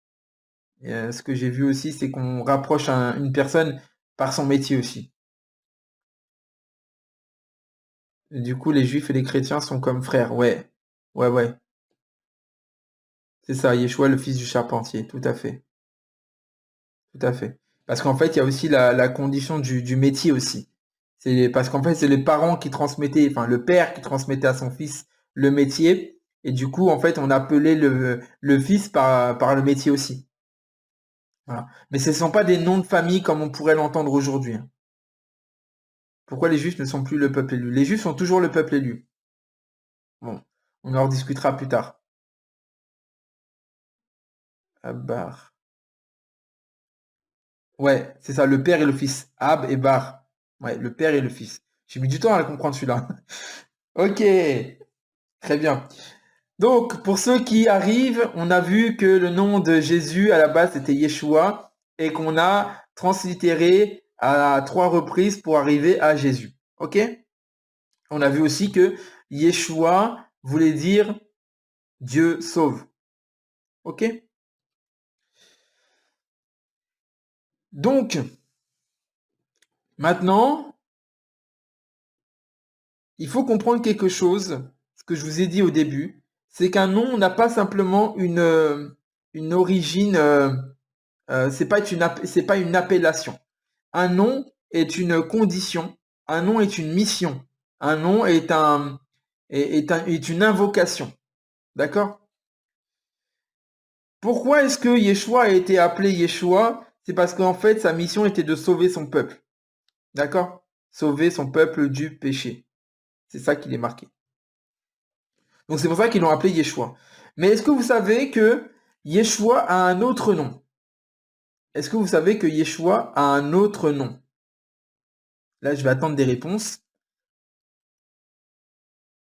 Ce que j'ai vu aussi, c'est qu'on rapproche une personne par son métier aussi. Du coup, les juifs et les chrétiens sont comme frères. Ouais, ouais, ouais. C'est ça, Yeshua, le fils du charpentier. Tout à fait. Tout à fait. Parce qu'en fait, il y a aussi la condition du métier aussi. C'est parce qu'en fait, c'est les parents qui transmettaient, enfin, le père qui transmettait à son fils le métier. Et du coup, en fait, on appelait le fils par le métier aussi. Voilà. Mais ce ne sont pas des noms de famille comme on pourrait l'entendre aujourd'hui, hein. Pourquoi les juifs ne sont plus le peuple élu? Les juifs sont toujours le peuple élu. Bon, on en rediscutera plus tard. Abbar. Ouais, c'est ça, le père et le fils. Ab et Bar. Ouais, le père et le fils. J'ai mis du temps à le comprendre celui-là. Ok, très bien. Donc, pour ceux qui arrivent, on a vu que le nom de Jésus, à la base, c'était Yeshua, et qu'on a translittéré à 3 reprises pour arriver à Jésus. Ok? On a vu aussi que Yeshua voulait dire Dieu sauve. Ok? Donc, maintenant, il faut comprendre quelque chose, ce que je vous ai dit au début, c'est qu'un nom n'a pas simplement une origine, c'est pas une appellation. Un nom est une condition, un nom est une mission, un nom est une invocation. D'accord? Pourquoi est-ce que Yeshua a été appelé Yeshua? C'est parce qu'en fait, sa mission était de sauver son peuple. D'accord? Sauver son peuple du péché. C'est ça qu'il est marqué. Donc c'est pour ça qu'ils l'ont appelé Yeshua. Mais est-ce que vous savez que Yeshua a un autre nom? Est-ce que vous savez que Yeshua a un autre nom? Là, je vais attendre des réponses.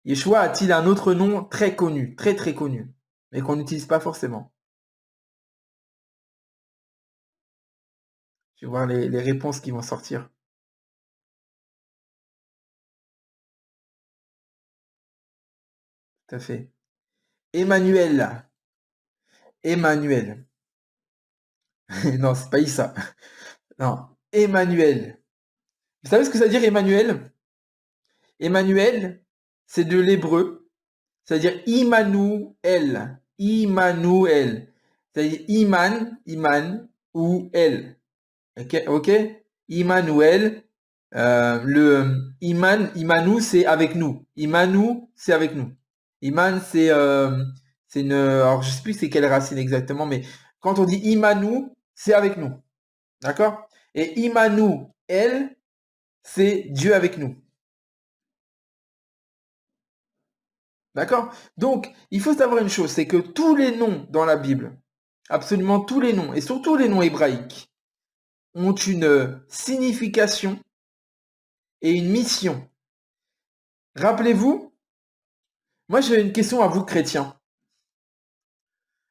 Yeshua a-t-il un autre nom très connu, très très connu, mais qu'on n'utilise pas forcément? Je vais voir les réponses qui vont sortir. Tout à fait. Emmanuel. Emmanuel. Non, c'est pas Issa. Non, Emmanuel. Vous savez ce que ça veut dire Emmanuel? Emmanuel, c'est de l'hébreu. C'est-à-dire Immanuel. Immanuel. C'est-à-dire Iman ou El. Ok, ok? Immanuel. Imanu, c'est avec nous. Imanu, c'est avec nous. Iman, c'est une, alors je sais plus c'est quelle racine exactement, mais quand on dit Imanu, c'est avec nous. D'accord? Et Imanu, El, c'est Dieu avec nous. D'accord? Donc, il faut savoir une chose, c'est que tous les noms dans la Bible, absolument tous les noms, et surtout les noms hébraïques, ont une signification et une mission. Rappelez-vous, moi j'ai une question à vous chrétiens.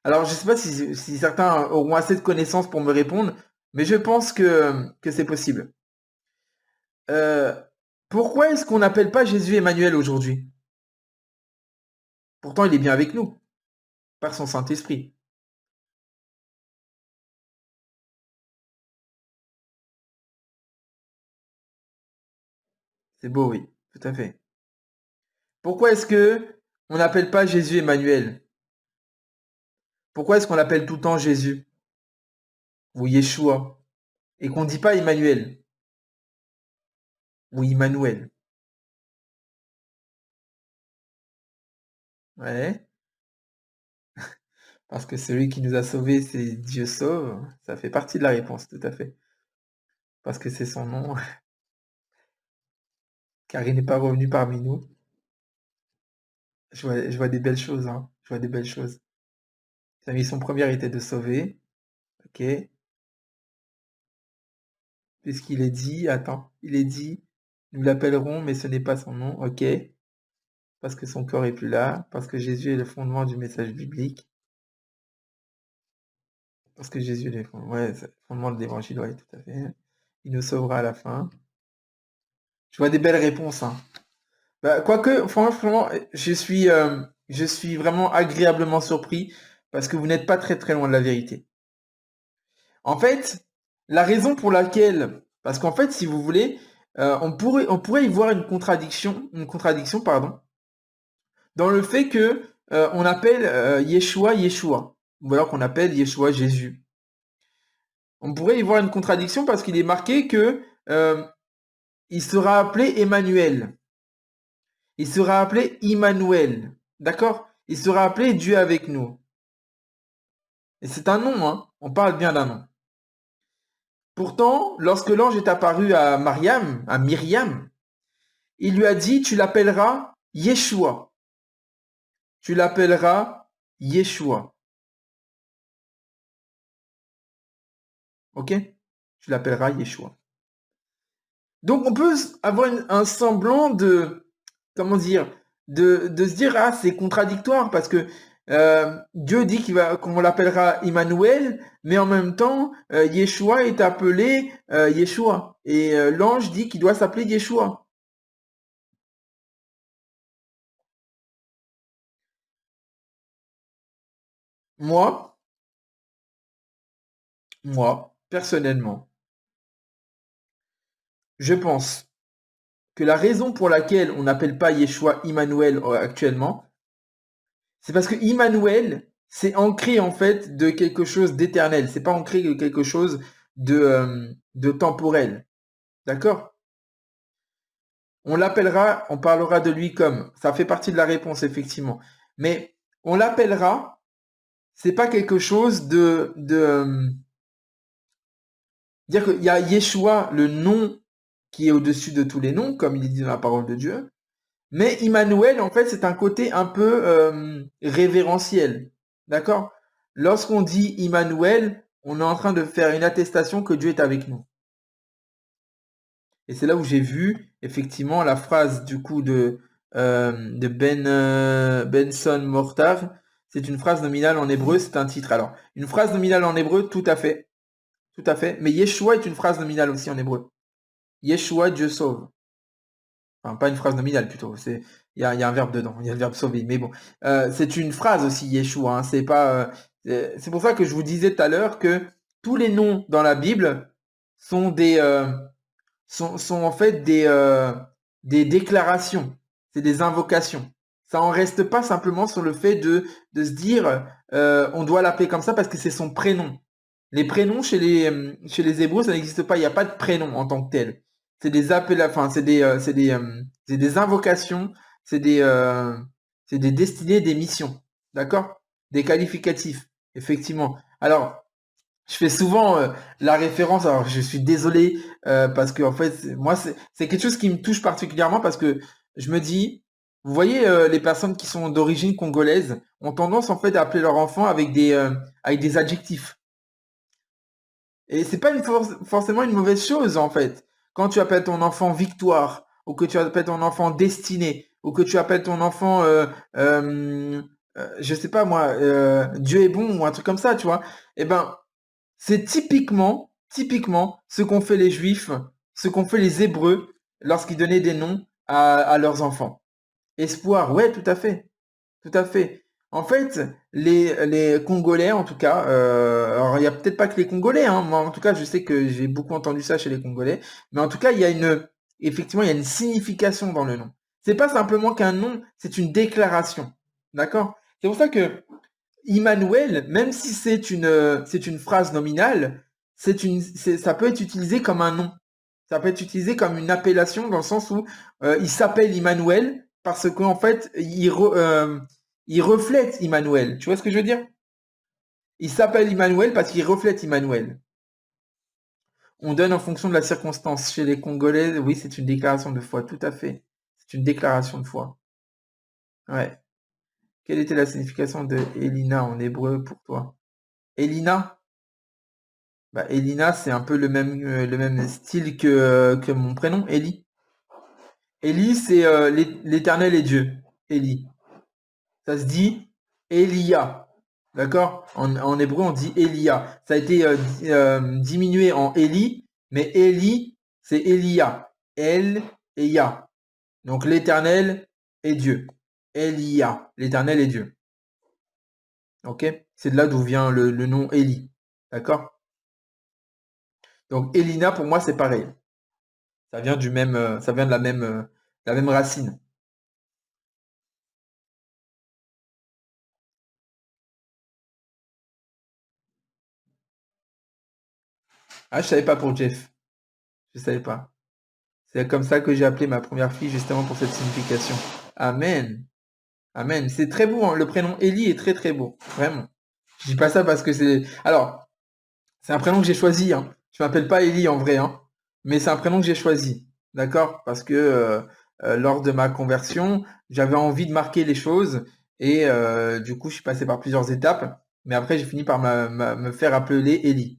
Alors, je ne sais pas si certains auront assez de connaissances pour me répondre, mais je pense que c'est possible. Euh, Pourquoi est-ce qu'on n'appelle pas Jésus Emmanuel aujourd'hui? Pourtant, il est bien avec nous, par son Saint-Esprit. C'est beau, oui, tout à fait. Pourquoi est-ce que on n'appelle pas Jésus Emmanuel? Pourquoi est-ce qu'on l'appelle tout le temps Jésus ou Yeshua et qu'on ne dit pas Emmanuel ou Immanuel? Ouais, parce que celui qui nous a sauvés, c'est Dieu sauve. Ça fait partie de la réponse, tout à fait. Parce que c'est son nom, car il n'est pas revenu parmi nous. Je vois des belles choses, hein. Je vois des belles choses. Sa mission première était de sauver, ok. Puisqu'il est dit, attends, il est dit, nous l'appellerons, mais ce n'est pas son nom, ok. Parce que son corps est plus là, parce que Jésus est le fondement du message biblique. Parce que Jésus est le fondement de l'évangile, ouais, tout à fait. Il nous sauvera à la fin. Je vois des belles réponses, hein. Bah, quoique, franchement, je suis vraiment agréablement surpris parce que vous n'êtes pas très très loin de la vérité. En fait, la raison pour laquelle, parce qu'en fait, si vous voulez, on pourrait y voir une contradiction, pardon, dans le fait que on appelle Yeshua Yeshua, ou alors qu'on appelle Yeshua Jésus. On pourrait y voir une contradiction parce qu'il est marqué que il sera appelé Emmanuel. Il sera appelé Immanuel. D'accord? Il sera appelé Dieu avec nous. Et c'est un nom, hein. On parle bien d'un nom. Pourtant, lorsque l'ange est apparu à Myriam, il lui a dit, tu l'appelleras Yeshua. Tu l'appelleras Yeshua. Ok? Tu l'appelleras Yeshua. Donc on peut avoir un semblant de, comment dire, de se dire, ah, c'est contradictoire parce que Dieu dit qu'on l'appellera Emmanuel, mais en même temps, Yeshua est appelé Yeshua. Et l'ange dit qu'il doit s'appeler Yeshua. moi, personnellement, je pense que la raison pour laquelle on n'appelle pas Yeshua Immanuel actuellement, c'est parce que Immanuel, c'est ancré en fait de quelque chose d'éternel. C'est pas ancré de quelque chose de temporel. D'accord? On parlera de lui comme. Ça fait partie de la réponse, effectivement. Mais on l'appellera, c'est pas quelque chose dire qu'il y a Yeshua, le nom qui est au-dessus de tous les noms, comme il est dit dans la parole de Dieu. Mais Immanuel, en fait, c'est un côté un peu révérentiel. D'accord? Lorsqu'on dit Immanuel, on est en train de faire une attestation que Dieu est avec nous. Et c'est là où j'ai vu effectivement la phrase du coup de Benson Mortar. C'est une phrase nominale en hébreu, c'est un titre. Alors, une phrase nominale en hébreu, tout à fait. Tout à fait. Mais Yeshua est une phrase nominale aussi en hébreu. Yeshua, Dieu sauve. Enfin, pas une phrase nominale plutôt. Il y a un verbe dedans. Il y a le verbe sauver. Mais bon, c'est une phrase aussi Yeshua. Hein. C'est pour ça que je vous disais tout à l'heure que tous les noms dans la Bible sont sont en fait des déclarations. C'est des invocations. Ça en reste pas simplement sur le fait de se dire on doit l'appeler comme ça parce que c'est son prénom. Les prénoms chez les Hébreux, ça n'existe pas. Il n'y a pas de prénom en tant que tel. C'est des appels, enfin, c'est des invocations, c'est des destinées, des missions. D'accord? Des qualificatifs, effectivement. Alors, je fais souvent la référence, alors je suis désolé, parce que en fait, moi, c'est quelque chose qui me touche particulièrement parce que je me dis, vous voyez, les personnes qui sont d'origine congolaise ont tendance en fait à appeler leur enfant avec des adjectifs. Et c'est pas forcément une mauvaise chose, en fait. Quand tu appelles ton enfant victoire, ou que tu appelles ton enfant destinée, ou que tu appelles ton enfant, je sais pas moi, Dieu est bon, ou un truc comme ça, tu vois. Eh ben, c'est typiquement, ce qu'ont fait les Juifs, ce qu'ont fait les Hébreux lorsqu'ils donnaient des noms à leurs enfants. Espoir, ouais, tout à fait. Tout à fait. En fait, les Congolais, en tout cas, alors il y a peut-être pas que les Congolais, hein, moi en tout cas, je sais que j'ai beaucoup entendu ça chez les Congolais, mais en tout cas, effectivement, il y a une signification dans le nom. C'est pas simplement qu'un nom, c'est une déclaration. D'accord? C'est pour ça que Immanuel, même si c'est une phrase nominale, ça peut être utilisé comme un nom. Ça peut être utilisé comme une appellation dans le sens où il s'appelle Immanuel parce qu'en fait, il reflète Immanuel. Tu vois ce que je veux dire? Il s'appelle Immanuel parce qu'il reflète Immanuel. On donne en fonction de la circonstance. Chez les Congolais, oui, c'est une déclaration de foi, tout à fait. C'est une déclaration de foi. Ouais. Quelle était la signification de Elina en hébreu pour toi? Elina? Bah, Elina, c'est un peu le même style que mon prénom, Eli. Eli, c'est l'éternel est Dieu. Eli. Ça se dit Elia. D'accord? En hébreu, on dit Elia. Ça a été diminué en Eli, mais Eli, c'est Elia. El et Ya. Donc l'éternel est Dieu. Elia. L'éternel est Dieu. Ok? C'est de là d'où vient le nom Eli. D'accord? Donc Elina, pour moi, c'est pareil. Ça vient ça vient de la même racine. Ah, je savais pas pour Jeff. Je savais pas. C'est comme ça que j'ai appelé ma première fille justement pour cette signification. Amen. Amen. C'est très beau, hein. Le prénom Ellie est très très beau. Vraiment. Je dis pas ça parce que c'est. Alors, c'est un prénom que j'ai choisi, hein. Je m'appelle pas Ellie en vrai, hein. Mais c'est un prénom que j'ai choisi. D'accord? Parce que lors de ma conversion, j'avais envie de marquer les choses. Et du coup, je suis passé par plusieurs étapes. Mais après, j'ai fini par me faire appeler Ellie.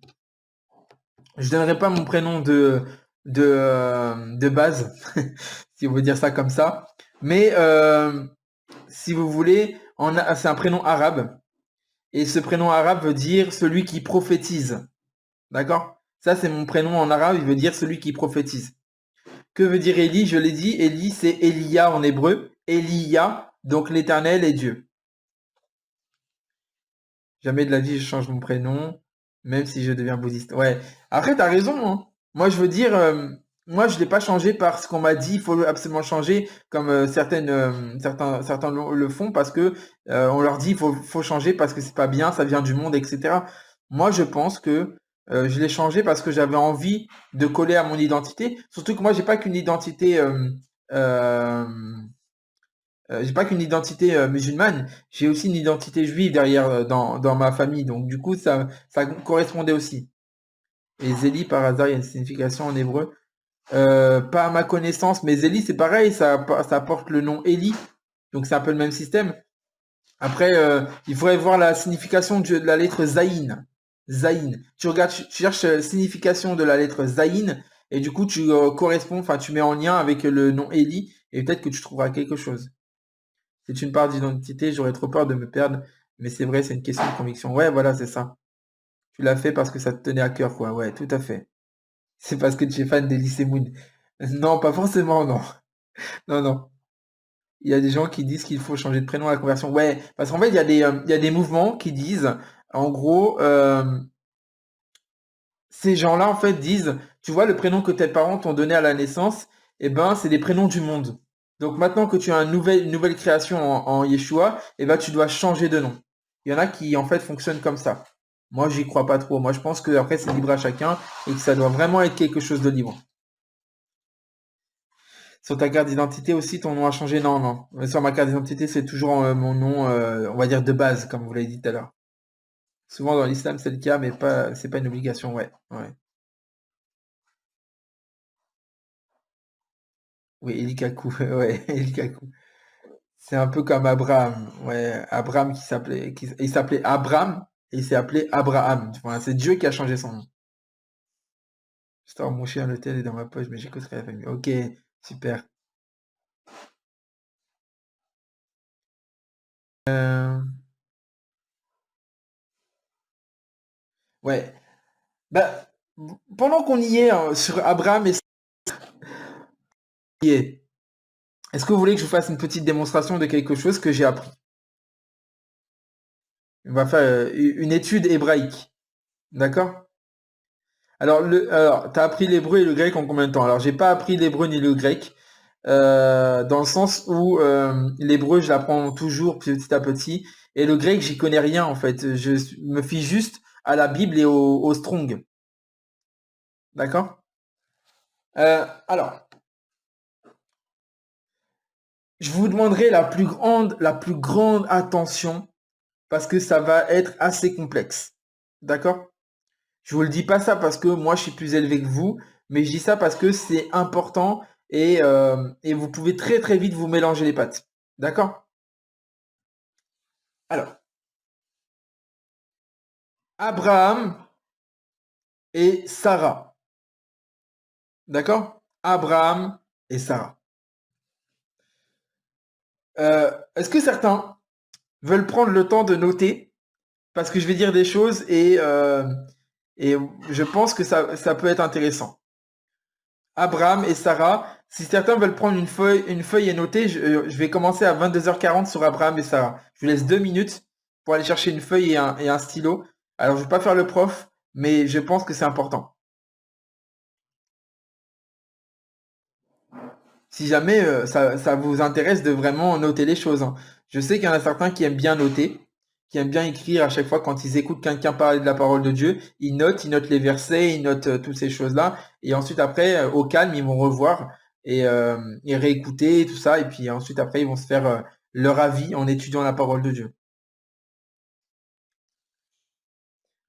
Je donnerai pas mon prénom de base, si on veut dire ça comme ça. Mais si vous voulez, c'est un prénom arabe. Et ce prénom arabe veut dire celui qui prophétise. D'accord? Ça, c'est mon prénom en arabe, il veut dire celui qui prophétise. Que veut dire Élie? Je l'ai dit, Élie, c'est Elia en hébreu. Elia, donc l'éternel est Dieu. Jamais de la vie je change mon prénom, même si je deviens bouddhiste. Ouais. Après, t'as raison, hein. Moi, je veux dire, moi, je l'ai pas changé parce qu'on m'a dit il faut absolument changer, comme certains le font parce que on leur dit faut changer parce que c'est pas bien, ça vient du monde, etc. Moi, je pense que je l'ai changé parce que j'avais envie de coller à mon identité. Surtout que moi, j'ai pas qu'une identité euh, j'ai pas qu'une identité musulmane, j'ai aussi une identité juive derrière dans ma famille. Donc du coup, ça correspondait aussi. Et Zéli, par hasard, il y a une signification en hébreu. Pas à ma connaissance, mais Zéli, c'est pareil, ça porte le nom Eli. Donc c'est un peu le même système. Après, il faudrait voir la signification de la lettre Zayin. Zayin. Tu regardes, tu cherches signification de la lettre Zayin, et du coup, tu corresponds, enfin, tu mets en lien avec le nom Eli, et peut-être que tu trouveras quelque chose. C'est une part d'identité, j'aurais trop peur de me perdre, mais c'est vrai, c'est une question de conviction. Ouais, voilà, c'est ça. Tu l'as fait parce que ça te tenait à cœur, quoi. Ouais, tout à fait. C'est parce que tu es fan d'Elysée Moon. Non, pas forcément, non. Non, non. Il y a des gens qui disent qu'il faut changer de prénom à la conversion. Ouais, parce qu'en fait, il y a des mouvements qui disent, en gros, ces gens-là, en fait, disent, tu vois, le prénom que tes parents t'ont donné à la naissance, eh ben, c'est des prénoms du monde. Donc maintenant que tu as une nouvelle création en Yeshua, eh ben, tu dois changer de nom. Il y en a qui, en fait, fonctionnent comme ça. Moi, j'y crois pas trop. Moi, je pense que après, c'est libre à chacun et que ça doit vraiment être quelque chose de libre. Sur ta carte d'identité aussi, ton nom a changé? Non, non. Sur ma carte d'identité, c'est toujours mon nom, on va dire de base, comme vous l'avez dit tout à l'heure. Souvent dans l'islam, c'est le cas, mais pas, c'est pas une obligation, ouais. Ouais. Oui, Elikaku, ouais, Elikaku. C'est un peu comme Abraham, ouais, Abraham il s'appelait Abraham et il s'est appelé Abraham. Enfin, c'est Dieu qui a changé son nom. Je sors mon chien, l'hôtel est dans ma poche, mais j'écouterai la famille. Ok, super. Euh, ouais, bah, pendant qu'on y est sur Abraham et Sarai, est-ce que vous voulez que je vous fasse une petite démonstration de quelque chose que j'ai appris? On va faire une étude hébraïque, d'accord? Alors, t'as appris l'hébreu et le grec en combien de temps? Alors, j'ai pas appris l'hébreu ni le grec, dans le sens où l'hébreu, je l'apprends toujours petit à petit, et le grec, j'y connais rien en fait. Je me fie juste à la Bible et au Strong, d'accord? Alors, je vous demanderai la plus grande attention parce que ça va être assez complexe, d'accord? Je vous le dis pas ça parce que moi je suis plus élevé que vous, mais je dis ça parce que c'est important et vous pouvez très très vite vous mélanger les pattes. D'accord? Alors, Abraham et Sarah. D'accord? Abraham et Sarah. Est-ce que certains veulent prendre le temps de noter? Parce que je vais dire des choses et je pense que ça peut être intéressant. Abraham et Sarah. Si certains veulent prendre une feuille et noter, je vais commencer à 22h40 sur Abraham et Sarah. Je vous laisse 2 minutes pour aller chercher une feuille et un stylo. Alors, je ne vais pas faire le prof, mais je pense que c'est important. Si jamais ça vous intéresse de vraiment noter les choses, hein. Je sais qu'il y en a certains qui aiment bien noter, qui aiment bien écrire à chaque fois quand ils écoutent quelqu'un parler de la parole de Dieu. Ils notent les versets, ils notent toutes ces choses-là. Et ensuite, après, au calme, ils vont revoir et réécouter tout ça. Et puis ensuite, après, ils vont se faire leur avis en étudiant la parole de Dieu.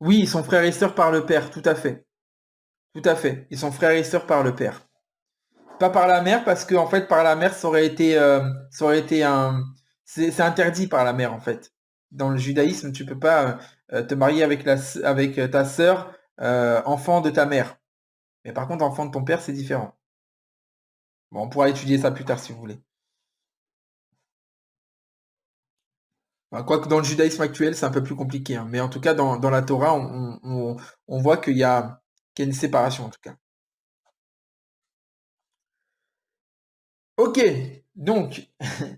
Oui, ils sont frères et sœurs par le Père, tout à fait. Tout à fait. Ils sont frères et sœurs par le Père. Pas par la mère, parce que en fait, par la mère, ça aurait été c'est interdit par la mère, en fait. Dans le judaïsme, tu peux pas te marier avec avec ta sœur, enfant de ta mère. Mais par contre, enfant de ton père, c'est différent. Bon, on pourra étudier ça plus tard si vous voulez. Enfin, quoique dans le judaïsme actuel, c'est un peu plus compliqué, hein. Mais en tout cas, dans la Torah, on voit qu'il y a une séparation, en tout cas. Ok, donc,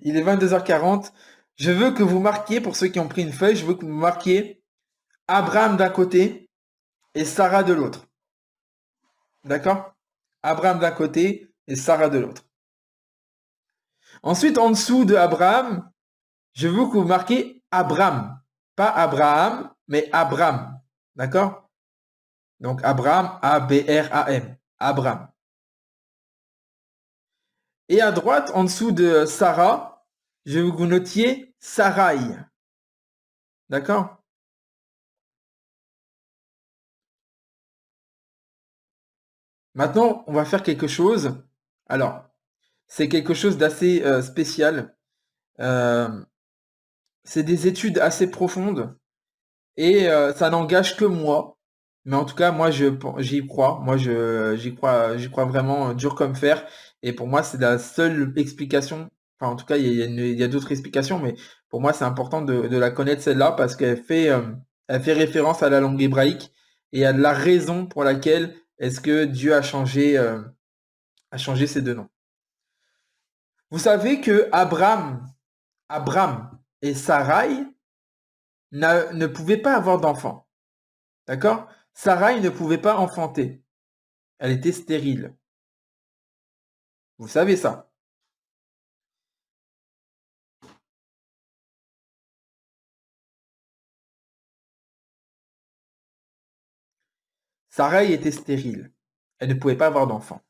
il est 22h40. Je veux que vous marquiez, pour ceux qui ont pris une feuille, je veux que vous marquiez Abraham d'un côté et Sarah de l'autre. D'accord? Abraham d'un côté et Sarah de l'autre. Ensuite, en dessous de Abraham, je veux que vous marquez Abram. Pas Abraham, mais Abram. D'accord? Donc Abraham, A-B-R-A-M. Abram. Et à droite, en dessous de Sarah, je veux que vous notiez Sarai. D'accord? Maintenant, on va faire quelque chose. Alors, c'est quelque chose d'assez spécial. Euh, c'est des études assez profondes et ça n'engage que moi. Mais en tout cas, moi, j'y crois. Moi, j'y crois vraiment dur comme fer. Et pour moi, c'est la seule explication. Enfin, en tout cas, il y a d'autres explications, mais pour moi, c'est important de la connaître celle-là parce elle fait référence à la langue hébraïque et à la raison pour laquelle est-ce que Dieu a changé ces deux noms. Vous savez que Abraham et Sarai ne pouvaient pas avoir d'enfants. D'accord? Sarai ne pouvait pas enfanter. Elle était stérile. Vous savez ça. Sarai était stérile. Elle ne pouvait pas avoir d'enfants.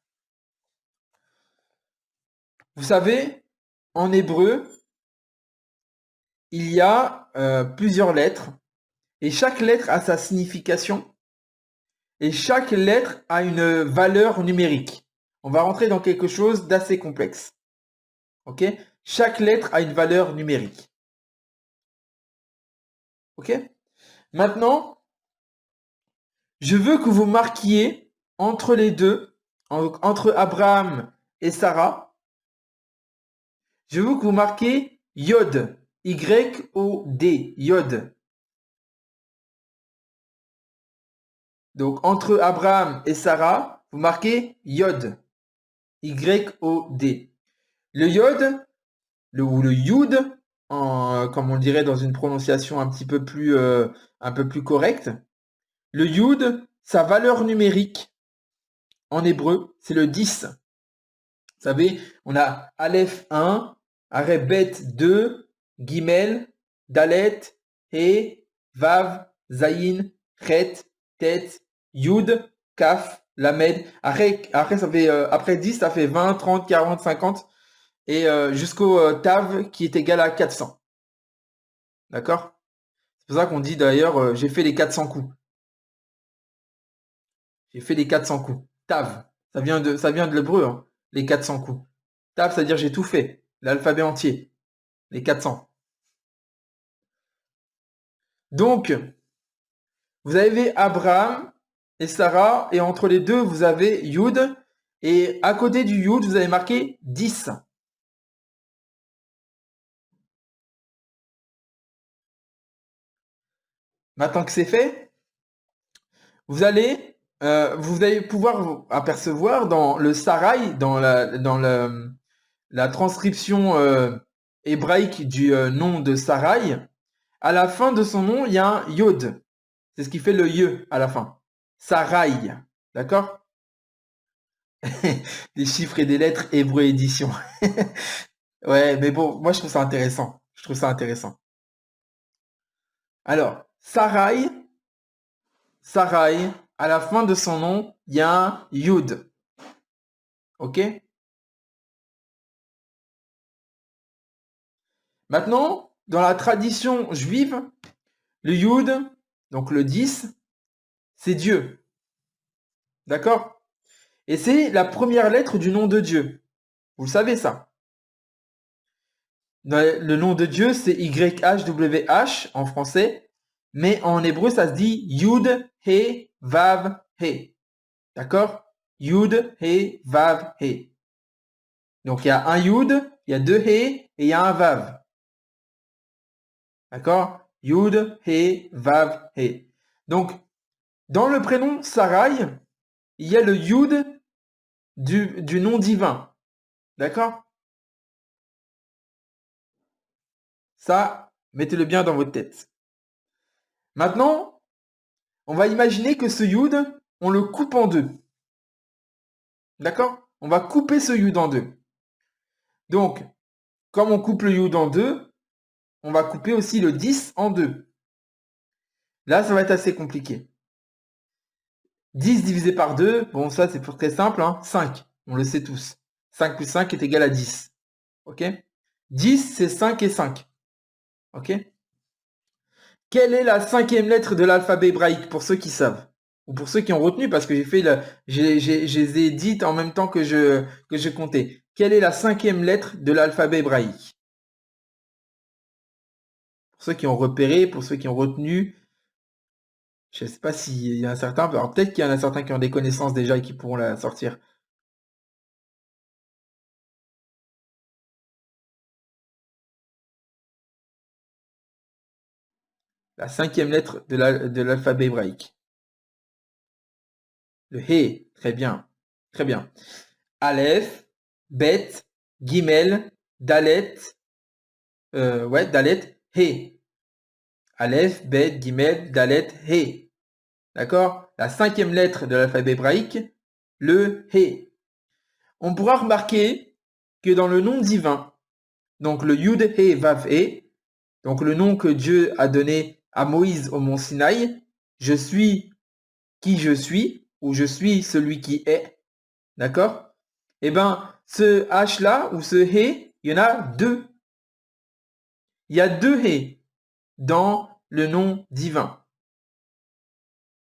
Vous savez, en hébreu, il y a plusieurs lettres et chaque lettre a sa signification et chaque lettre a une valeur numérique. On va rentrer dans quelque chose d'assez complexe. Ok? Chaque lettre a une valeur numérique. Ok? Maintenant, je veux que vous marquiez entre les deux, entre Abraham et Sarah, je veux que vous marquiez Yod. Y-O-D. Yod. Donc, entre Abraham et Sarah, vous marquez Yod. Y-O-D. Le Yod, ou le Yud, comme on le dirait dans une prononciation un peu plus correcte, le Yud, sa valeur numérique en hébreu, c'est le 10. Vous savez, on a Aleph 1, Aré Bet 2, Gimel, Dalet, He, Vav, Zayin, Chet, Tet, Yud, Kaf, Lamed. Après, après 10, ça fait 20, 30, 40, 50 et jusqu'au Tav qui est égal à 400. D'accord? C'est pour ça qu'on dit d'ailleurs, j'ai fait les 400 coups. J'ai fait les 400 coups. Tav, ça vient de l'hébreu, hein, les 400 coups. Tav, c'est-à-dire j'ai tout fait, l'alphabet entier, les 400. Donc, vous avez Abraham et Sarah, et entre les deux, vous avez Yud, et à côté du Yud, vous avez marqué 10. Maintenant que c'est fait, vous allez pouvoir apercevoir dans le Sarai, la transcription hébraïque du nom de Sarai, à la fin de son nom, il y a un Yod. C'est ce qui fait le Ye à la fin. Sarai. D'accord? Des chiffres et des lettres, hébreu édition. Ouais, mais bon, moi je trouve ça intéressant. Je trouve ça intéressant. Alors, Sarai, à la fin de son nom, il y a un Yud. Ok? Maintenant, dans la tradition juive, le Yud, donc le 10, c'est Dieu. D'accord? Et c'est la première lettre du nom de Dieu. Vous le savez ça. Le nom de Dieu, c'est YHWH en français, mais en hébreu, ça se dit Yud, He, Vav, He. D'accord? Yud, He, Vav, He. Donc il y a un Yud, il y a deux He et il y a un Vav. D'accord? Yud, He, Vav, He. Donc, dans le prénom Sarai, il y a le Yud du nom divin. D'accord? Ça, mettez-le bien dans votre tête. Maintenant, On va imaginer que ce yud, on le coupe en deux. D'accord? On va couper ce yud en deux. Donc, comme on coupe le yud en deux, on va couper aussi le 10 en deux. Là, ça va être assez compliqué. 10 divisé par 2, bon, ça c'est très simple, hein, 5, on le sait tous. 5 plus 5 est égal à 10. Ok? 10, c'est 5 et 5. Ok? Quelle est la 5e lettre de l'alphabet hébraïque, pour ceux qui savent? Ou pour ceux qui ont retenu, parce que je les ai dites en même temps que je comptais. Quelle est la 5e lettre de l'alphabet hébraïque? Pour ceux qui ont repéré, pour ceux qui ont retenu, je ne sais pas s'il y en a certains, alors peut-être qu'il y en a certains qui ont des connaissances déjà et qui pourront la sortir. La 5e lettre de l'alphabet hébraïque. Le He, très bien. Très bien. Aleph, Bet, Gimel, Dalet, Dalet, He. Aleph, Bet, Gimel, Dalet, He. D'accord? La 5e lettre de l'alphabet hébraïque, le He. On pourra remarquer que dans le nom divin, donc le Yud, He, Vav, He, donc le nom que Dieu a donné à Moïse au mont Sinaï, je suis qui je suis, ou je suis celui qui est, d'accord? Eh bien, ce H-là, ou ce He, il y en a deux. Il y a deux He dans le nom divin.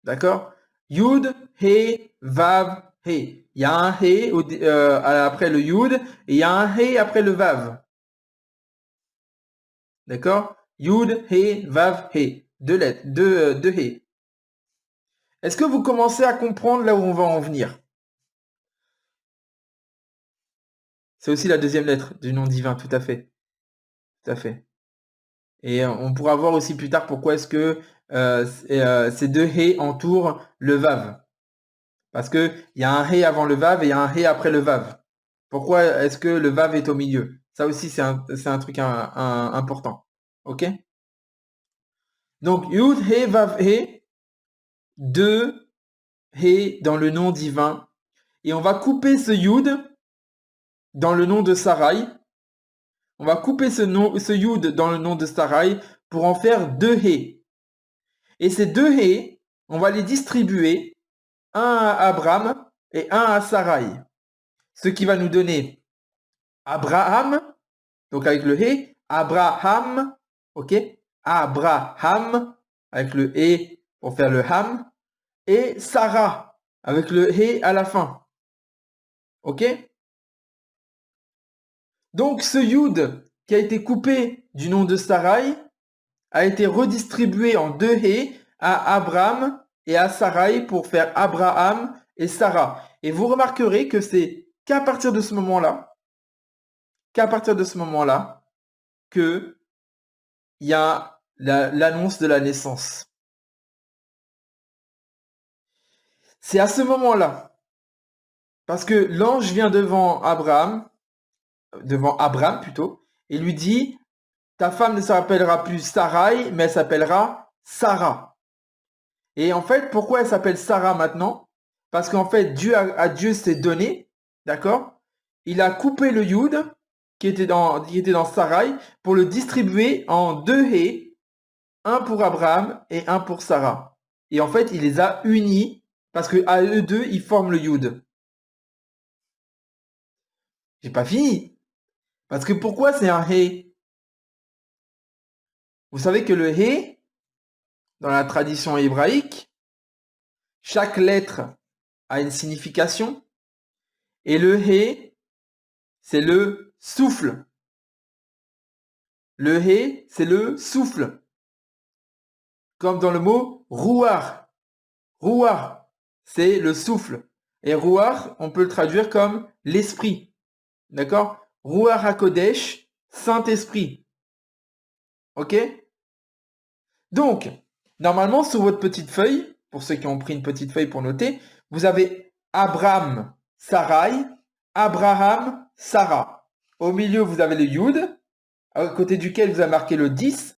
D'accord? Yud, He, Vav, He. Il y a un He après le Yud, et il y a un He après le Vav. D'accord? Yud, He, Vav, He. Deux lettres, deux He. Est-ce que vous commencez à comprendre là où on va en venir? C'est aussi la 2e lettre du nom divin, tout à fait. Tout à fait. Et on pourra voir aussi plus tard pourquoi est-ce que ces deux He entourent le Vav. Parce qu'il y a un He avant le Vav et il y a un He après le Vav. Pourquoi est-ce que le Vav est au milieu? Ça aussi, c'est un truc important. Ok? Donc, Yud, He, Vav, He, deux He dans le nom divin. Et on va couper ce Yud dans le nom de Sarai. On va couper ce Yud dans le nom de Sarai pour en faire deux He. Et ces deux He, on va les distribuer, un à Abraham et un à Sarai. Ce qui va nous donner Abraham, donc avec le He, Abraham, ok? Abraham, avec le E pour faire le Ham, et Sarah, avec le He à la fin. Ok? Donc ce Yud qui a été coupé du nom de Sarai a été redistribué en deux He à Abraham et à Sarai pour faire Abraham et Sarah. Et vous remarquerez que c'est qu'à partir de ce moment-là, que il y a l'annonce de la naissance. C'est à ce moment-là, parce que l'ange vient devant Abraham plutôt, et lui dit, ta femme ne s'appellera plus Sarai, mais elle s'appellera Sarah. Et en fait, pourquoi elle s'appelle Sarah maintenant? Parce qu'en fait, Dieu s'est donné, d'accord? Il a coupé le Yud qui était dans Sarai pour le distribuer en deux He, un pour Abraham et un pour Sarah. Et en fait, il les a unis parce que à eux deux, ils forment le Yud. J'ai pas fini. Parce que pourquoi c'est un He? Vous savez que le He, dans la tradition hébraïque, chaque lettre a une signification. Et le He, c'est le souffle. Le He, c'est le souffle. Comme dans le mot Ruach. Ruach, c'est le souffle. Et Ruach, on peut le traduire comme l'esprit. D'accord? Ruach HaKodesh, Saint-Esprit. Ok? Donc, normalement, sur votre petite feuille, pour ceux qui ont pris une petite feuille pour noter, vous avez Abraham, Sarai, Abraham, Sarah. Au milieu, vous avez le Yud, à côté duquel vous avez marqué le 10,